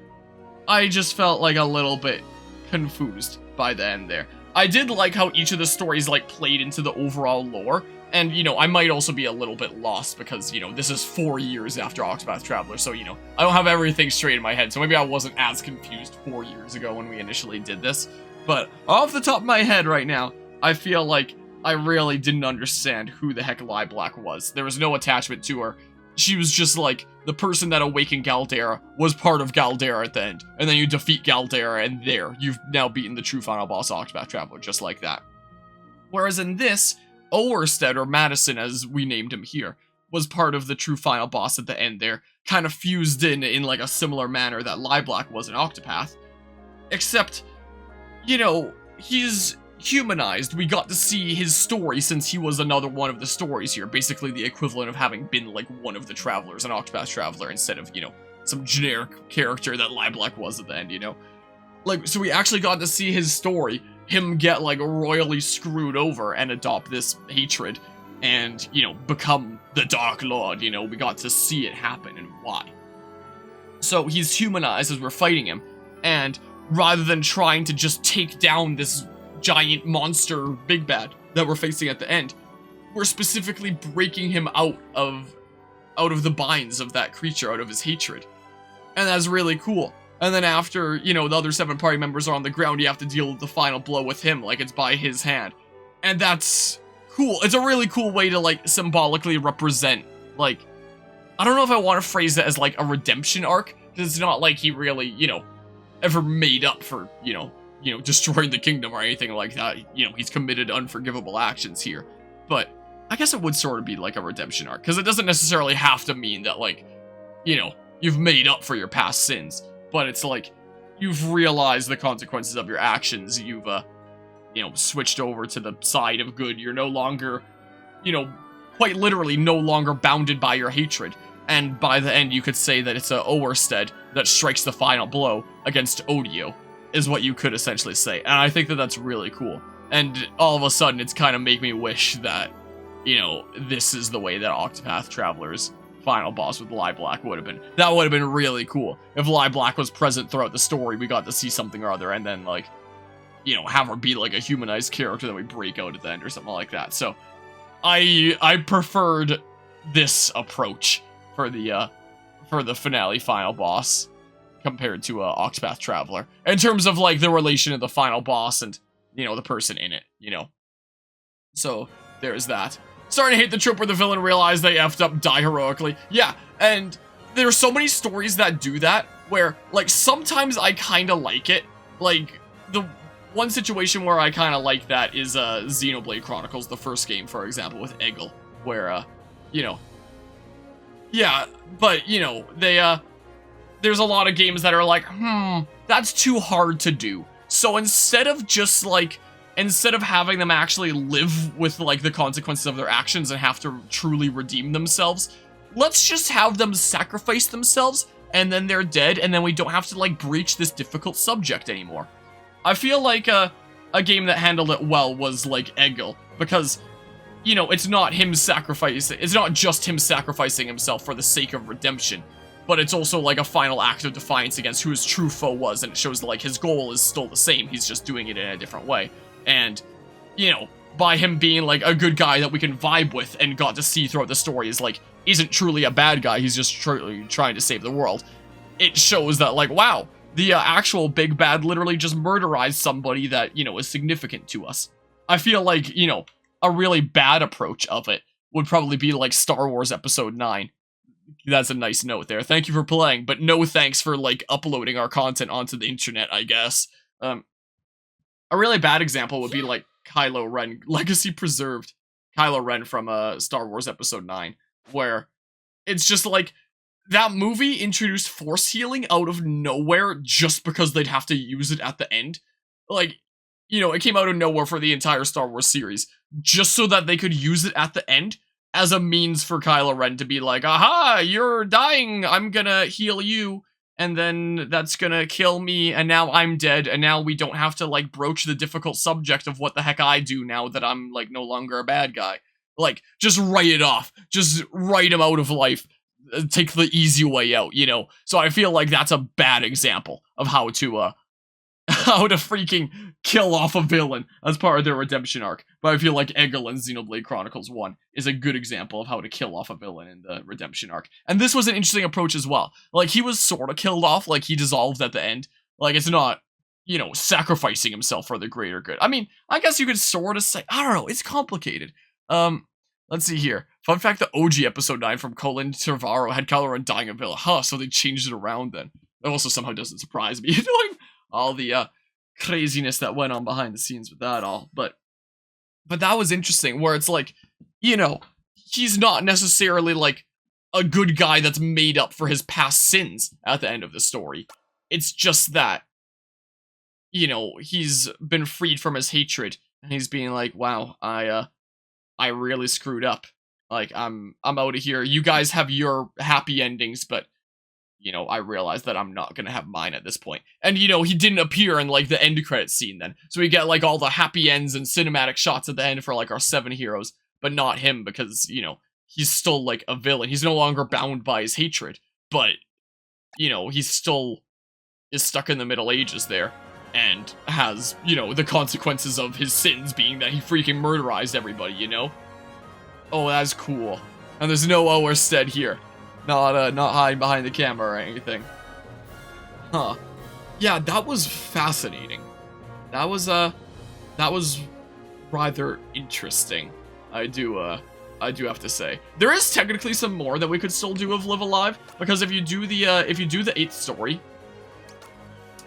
I just felt, like, a little bit confused by the end there. I did like how each of the stories, like, played into the overall lore. And, you know, I might also be a little bit lost because, you know, this is 4 years after Octopath Traveler, so, you know, I don't have everything straight in my head, so maybe I wasn't as confused 4 years ago when we initially did this. But off the top of my head right now, I feel like I really didn't understand who the heck LiveALive was. There was no attachment to her. She was just, like, the person that awakened Galdera was part of Galdera at the end. And then you defeat Galdera, and there, you've now beaten the true final boss Octopath Traveler, just like that. Whereas in this, Oersted, or Madison as we named him here, was part of the true final boss at the end there, kind of fused in like a similar manner that LiveALive was in Octopath. Except, you know, he's humanized. We got to see his story since he was another one of the stories here, basically the equivalent of having been like one of the travelers in Octopath Traveler instead of, you know, some generic character that LiveALive was at the end, you know? Like, so we actually got to see his story, him get, like, royally screwed over and adopt this hatred and, you know, become the Dark Lord, you know? We got to see it happen and why. So he's humanized as we're fighting him, and rather than trying to just take down this giant monster big bad that we're facing at the end, we're specifically breaking him out of the binds of that creature, out of his hatred. And that's really cool. And then after, you know, the other 7 party members are on the ground, you have to deal with the final blow with him, like it's by his hand. And that's cool. It's a really cool way to, like, symbolically represent, like, I don't know if I want to phrase it as, like, a redemption arc, because it's not like he really, you know, ever made up for, you know, destroying the kingdom or anything like that. You know, he's committed unforgivable actions here. But I guess it would sort of be like a redemption arc, because it doesn't necessarily have to mean that, like, you know, you've made up for your past sins. But it's like, you've realized the consequences of your actions, you've you know, switched over to the side of good. You're no longer, you know, quite literally no longer bounded by your hatred. And by the end, you could say that it's a Oersted that strikes the final blow against Odio, is what you could essentially say. And I think that that's really cool. And all of a sudden, it's kind of make me wish that, you know, this is the way that Octopath Traveler's final boss with LiveALive would have been. That would have been really cool. If LiveALive was present throughout the story, we got to see something or other, and then, like, you know, have her be, like, a humanized character that we break out at the end or something like that. So, I preferred this approach for the finale final boss compared to Octopath Traveler. In terms of, like, the relation of the final boss and, you know, the person in it, you know. So, there's that. Starting to hate the trope where the villain realized they effed up, die heroically. Yeah, and there's so many stories that do that, where, like, sometimes I kinda like it. Like, the one situation where I kinda like that is, Xenoblade Chronicles, the first game, for example, with Egil, where, you know... Yeah, but, you know, there's a lot of games that are like, that's too hard to do. So instead of just, like... Instead of having them actually live with, like, the consequences of their actions and have to truly redeem themselves, let's just have them sacrifice themselves, and then they're dead, and then we don't have to, like, breach this difficult subject anymore. I feel like a game that handled it well was, like, Egil, because, you know, it's not him sacrificing, it's not just him sacrificing himself for the sake of redemption, but it's also, like, a final act of defiance against who his true foe was, and it shows that, like, his goal is still the same, he's just doing it in a different way. And, you know, by him being, like, a good guy that we can vibe with and got to see throughout the story is, like, isn't truly a bad guy, he's just truly trying to save the world. It shows that, like, wow, the actual big bad literally just murderized somebody that, you know, is significant to us. I feel like, you know, a really bad approach of it would probably be, like, Star Wars Episode 9. That's a nice note there. Thank you for playing, but no thanks for, like, uploading our content onto the internet, I guess. A really bad example would be, like, Kylo Ren, Legacy Preserved Kylo Ren from Star Wars Episode 9, where it's just, like, that movie introduced force healing out of nowhere just because they'd have to use it at the end. Like, you know, it came out of nowhere for the entire Star Wars series, just so that they could use it at the end as a means for Kylo Ren to be like, aha, you're dying, I'm gonna heal you. And then that's gonna kill me, and now I'm dead, and now we don't have to, like, broach the difficult subject of what the heck I do now that I'm, like, no longer a bad guy. Like, just write it off. Just write him out of life. Take the easy way out, you know? So I feel like that's a bad example of how to freaking kill off a villain as part of their redemption arc. But I feel like Egil in Xenoblade Chronicles 1 is a good example of how to kill off a villain in the redemption arc. And this was an interesting approach as well. Like, he was sort of killed off, like, he dissolved at the end. Like, it's not, you know, sacrificing himself for the greater good. I mean, I guess you could sort of say, I don't know, it's complicated. Let's see here. Fun fact, the OG Episode 9 from Colin Trevorrow had Kylo Ren dying a villain. Huh, so they changed it around then. That also somehow doesn't surprise me, knowing all the craziness that went on behind the scenes with that all. But that was interesting, where it's like, you know, he's not necessarily, like, a good guy that's made up for his past sins at the end of the story. It's just that, you know, he's been freed from his hatred, and he's being like, wow, I really screwed up. Like, I'm out of here. You guys have your happy endings, but, you know, I realized that I'm not gonna have mine at this point. And, you know, he didn't appear in, like, the end credits scene then. So we get, like, all the happy ends and cinematic shots at the end for, like, our 7 heroes, but not him because, you know, he's still, like, a villain. He's no longer bound by his hatred, but, you know, he still is stuck in the Middle Ages there and has, you know, the consequences of his sins being that he freaking murderized everybody, you know? Oh, that's cool. And there's no Oersted here. Not hiding behind the camera or anything. Huh. Yeah, that was fascinating. That was rather interesting. I do have to say. There is technically some more that we could still do of LiveALive, because if you do the 8th story,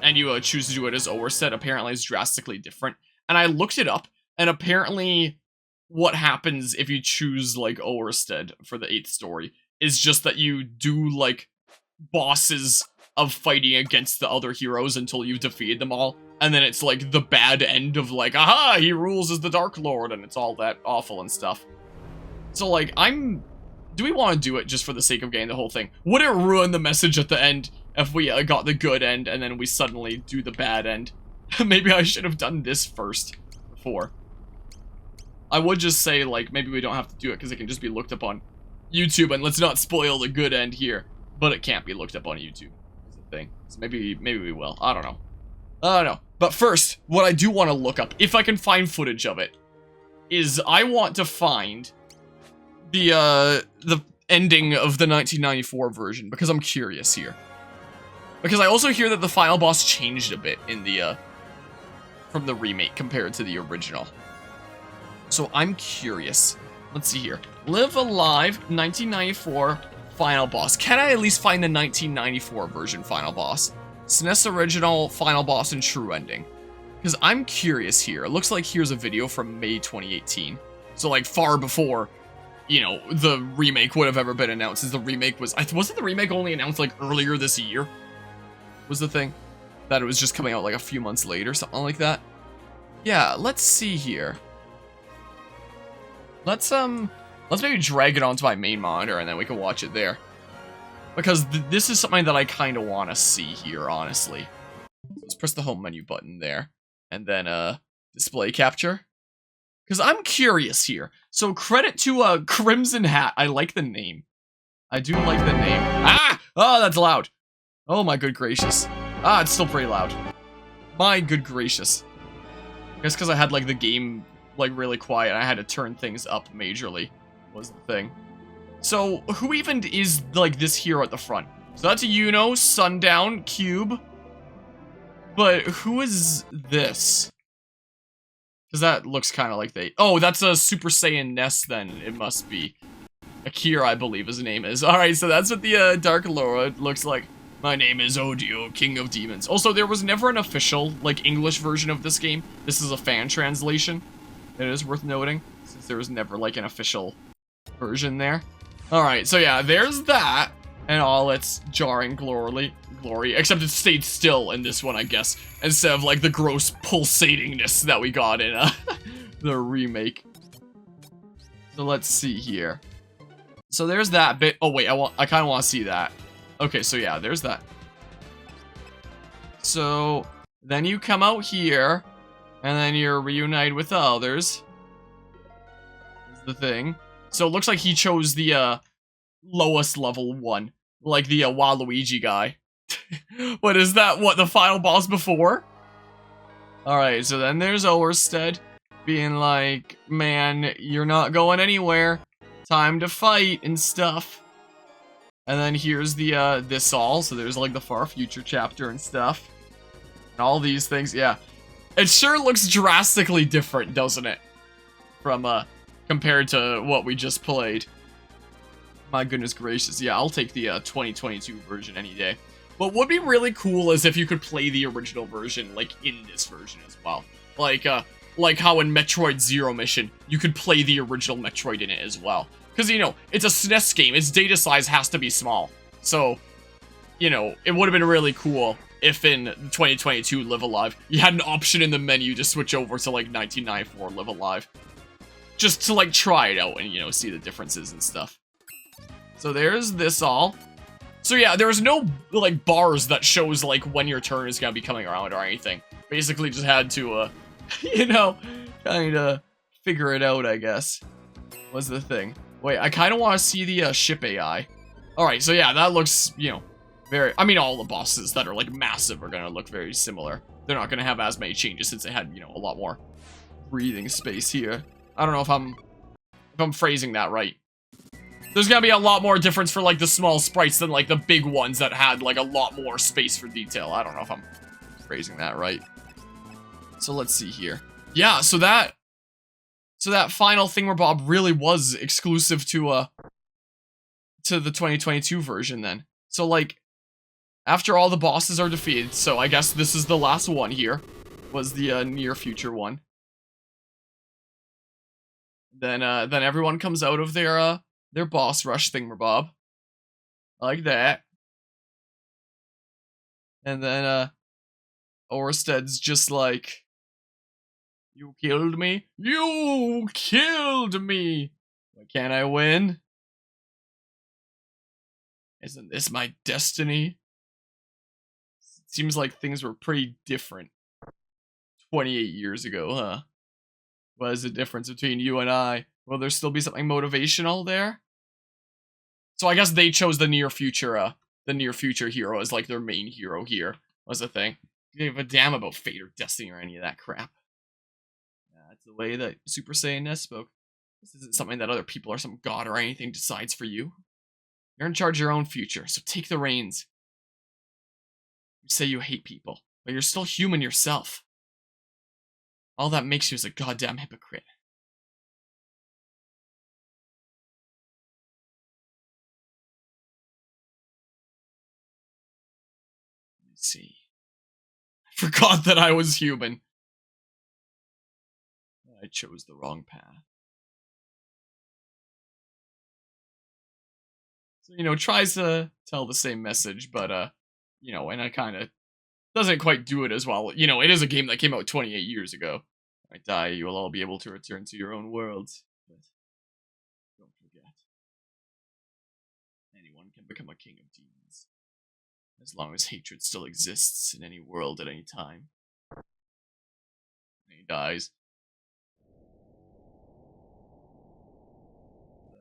and you choose to do it as Oersted, apparently it's drastically different. And I looked it up, and apparently what happens if you choose, like, Oersted for the 8th story is just that you do, like, bosses of fighting against the other heroes until you've defeated them all. and then it's like the bad end of like, aha, he rules as the Dark Lord, and it's all that awful and stuff. So like, do we want to do it just for the sake of getting the whole thing? Would it ruin the message at the end if we got the good end and then we suddenly do the bad end? Maybe I should have done this first before. I would just say, like, maybe we don't have to do it because it can just be looked up on YouTube, and let's not spoil the good end here. But it can't be looked up on YouTube, is the thing. So maybe we will. I don't know. I don't know. But first, what I do want to look up, if I can find footage of it, is I want to find the ending of the 1994 version, because I'm curious here. Because I also hear that the final boss changed a bit in the, from the remake compared to the original. So I'm curious. Let's see here. LiveALive 1994 final boss. Can I at least find the 1994 version final boss? SNES original final boss and true ending. Because I'm curious here. It looks like here's a video from May 2018. So like far before, you know, the remake would have ever been announced. Since the remake wasn't the remake only announced like earlier this year? Was the thing? That it was just coming out like a few months later, something like that. Yeah, let's see here. Let's maybe drag it onto my main monitor and then we can watch it there. Because this is something that I kind of want to see here, honestly. Let's press the home menu button there. And then, display capture. Because I'm curious here. So credit to, Crimson Hat. I like the name. I do like the name. Ah! Oh, that's loud. Oh my good gracious. Ah, it's still pretty loud. My good gracious. I guess because I had, like, the game, like, really quiet. I had to turn things up majorly, was the thing. So, who even is, like, this hero at the front? So that's Yuno, Sundown, Cube. But who is this? Because that looks kind of like they... Oh, that's a Super Saiyan Ness, then. It must be. Akira, I believe his name is. Alright, so that's what the Dark Lord looks like. My name is Odio, King of Demons. Also, there was never an official, like, English version of this game. This is a fan translation. It is worth noting, since there was never, like, an official version there. Alright, so yeah, there's that, and all its jarring glory, except it stayed still in this one, I guess, instead of, like, the gross pulsatingness that we got in, the remake. So let's see here. So there's that bit. Oh, wait, I kind of want to see that. Okay, so yeah, there's that. So, then you come out here, and then you're reunited with the others. Is the thing. So it looks like he chose the, lowest level one. Like the, Waluigi guy. What is that? What, the final boss before? Alright, so then there's Orsted being like, man, you're not going anywhere. Time to fight and stuff. And then here's the, this all. So there's like the far future chapter and stuff. And all these things, yeah. It sure looks drastically different, doesn't it? From, compared to what we just played. My goodness gracious. Yeah, I'll take the, 2022 version any day. What would be really cool is if you could play the original version, like, in this version as well. Like how in Metroid Zero Mission, you could play the original Metroid in it as well. Because, you know, it's a SNES game. Its data size has to be small. So, you know, it would have been really cool if in 2022 LiveALive, you had an option in the menu to switch over to, like, 1994 LiveALive. Just to, like, try it out and, you know, see the differences and stuff. So there's this all. So yeah, there's no, like, bars that shows, like, when your turn is gonna be coming around or anything. Basically just had to, you know, kinda figure it out, I guess. Was the thing. Wait, I kinda wanna see the, ship AI. Alright, so yeah, that looks, you know, very... I mean, all the bosses that are, like, massive are gonna look very similar. They're not gonna have as many changes since they had, you know, a lot more breathing space here. I don't know if I'm phrasing that right. There's gonna be a lot more difference for, like, the small sprites than, like, the big ones that had, like, a lot more space for detail. I don't know if I'm phrasing that right. So let's see here. Yeah, so that final thingamabob really was exclusive to the 2022 version then. So, like, after all the bosses are defeated, so I guess this is the last one here, was the, near future one. Then everyone comes out of their boss rush thingamabob. Like that. And then, Orsted's just like, you killed me? You killed me! Why can't I win? Isn't this my destiny? Seems like things were pretty different 28 years ago, huh? What is the difference between you and I? Will there still be something motivational there? So I guess they chose the near future hero as like their main hero here, was the thing. They give a damn about fate or destiny or any of that crap. That's the way that Super Saiyan Ness spoke. This isn't something that other people or some god or anything decides for you. You're in charge of your own future, so take the reins. You say you hate people, but you're still human yourself. All that makes you is a goddamn hypocrite. Let me see. I forgot that I was human. I chose the wrong path. So, you know, tries to tell the same message, but, you know, and I kind of doesn't quite do it as well. You know, it is a game that came out 28 years ago. When I die, you will all be able to return to your own worlds. But don't forget, anyone can become a king of demons. As long as hatred still exists in any world at any time. And he dies.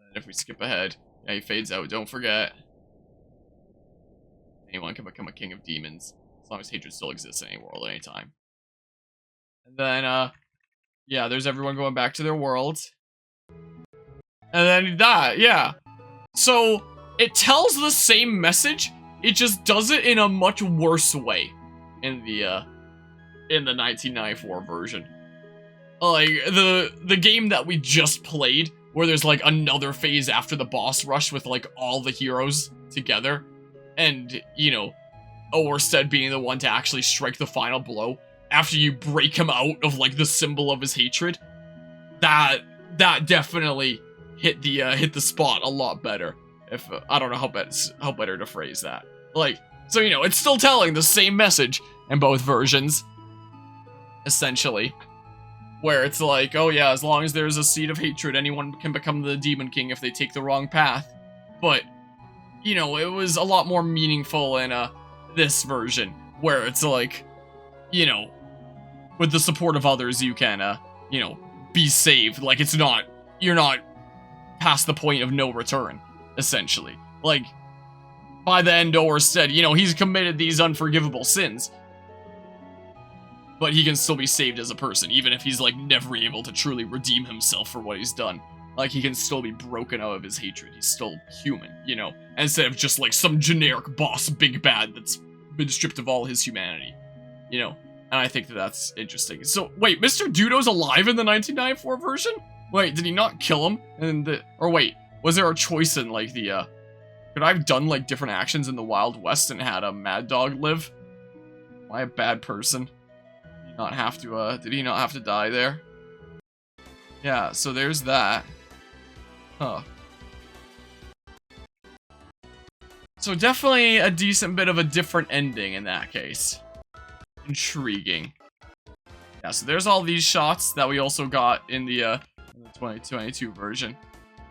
And if we skip ahead, yeah, he fades out, don't forget. Anyone can become a king of demons, as long as hatred still exists in any world at any time. And then, yeah, there's everyone going back to their worlds. And then that, yeah. So, it tells the same message, it just does it in a much worse way in the 1994 version. Like, the game that we just played, where there's like another phase after the boss rush with like all the heroes together, and, you know, Orsted being the one to actually strike the final blow after you break him out of like the symbol of his hatred. That definitely hit the spot a lot better. If I don't know how better to phrase that. Like, so, you know, it's still telling the same message in both versions, essentially. Where it's like, oh yeah, as long as there's a seed of hatred, anyone can become the Demon King if they take the wrong path. But, you know, it was a lot more meaningful in this version, where it's like, you know, with the support of others, you can, you know, be saved. Like, it's not, you're not past the point of no return, essentially. Like, by the end, Orsted, you know, he's committed these unforgivable sins, but he can still be saved as a person, even if he's, like, never able to truly redeem himself for what he's done. Like, he can still be broken out of his hatred. He's still human, you know? Instead of just, like, some generic boss big bad that's been stripped of all his humanity, you know? And I think that that's interesting. So, wait, Mr. Dudo's alive in the 1994 version? Wait, did he not kill him? Or wait, was there a choice in, like, the, could I have done, like, different actions in the Wild West and had a Mad Dog live? Am I a bad person? Did he not have to die there? Yeah, so there's that. Huh. So definitely a decent bit of a different ending in that case. Intriguing. Yeah, so there's all these shots that we also got in the 2022 version.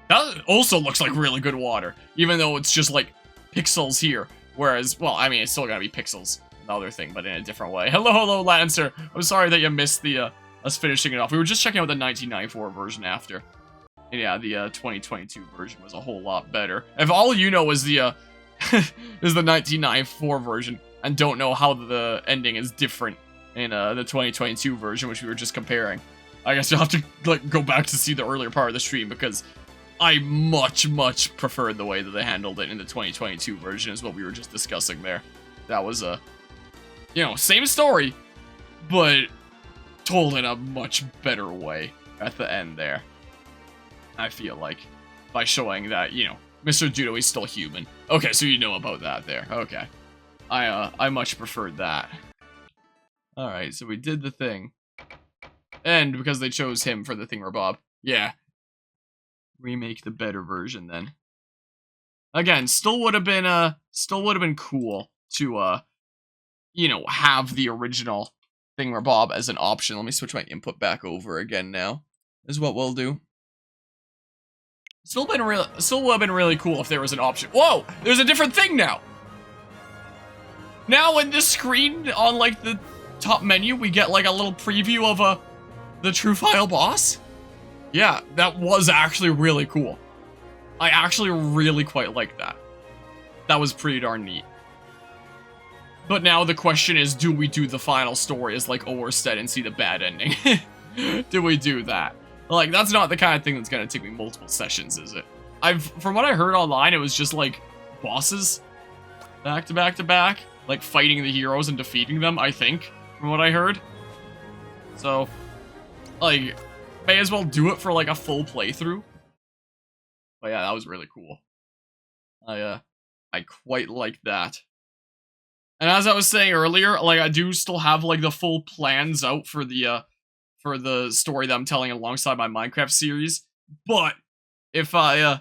That also looks like really good water, even though it's just like pixels here. Whereas, well, I mean, it's still gonna be pixels. Another thing, but in a different way. Hello, Lancer. I'm sorry that you missed the us finishing it off. We were just checking out the 1994 version after. And yeah, the 2022 version was a whole lot better. If all you know is the is the 1994 version and don't know how the ending is different in the 2022 version, which we were just comparing, I guess you'll have to like go back to see the earlier part of the stream, because I much preferred the way that they handled it in the 2022 version, is what we were just discussing there. That was you know, same story, but told in a much better way at the end there. I feel like, by showing that, you know, Mr. Judo is still human. Okay, so you know about that there. Okay. I much preferred that. Alright, so we did the thing. And because they chose him for the thingamabob, yeah. Remake the better version then. Again, still would have been cool to you know, have the original thingamabob as an option. Let me switch my input back over again now. Is what we'll do. Still would have been really cool if there was an option. Whoa! There's a different thing now! Now in this screen on like the top menu, we get like a little preview of the true final boss. Yeah, that was actually really cool. I actually really quite like that. That was pretty darn neat. But now the question is, do we do the final story as like Overstead and see the bad ending? Do we do that? Like, that's not the kind of thing that's gonna take me multiple sessions, is it? From what I heard online, it was just like bosses back to back to back, like fighting the heroes and defeating them, I think, from what I heard. So, like, may as well do it for like a full playthrough. But yeah, that was really cool. I quite like that. And as I was saying earlier, like, I do still have like the full plans out for the story that I'm telling alongside my Minecraft series. But if I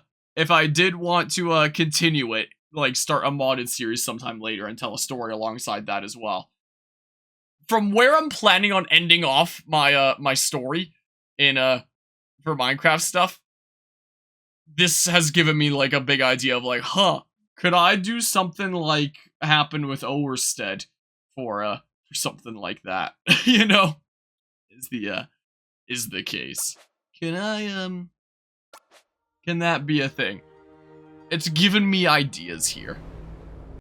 did want to continue it, like start a modded series sometime later and tell a story alongside that as well. From where I'm planning on ending off my my story in for Minecraft stuff, this has given me like a big idea of like, could I do something like happened with Overstead for something like that? You know? Is the case. Can that be a thing? It's given me ideas here.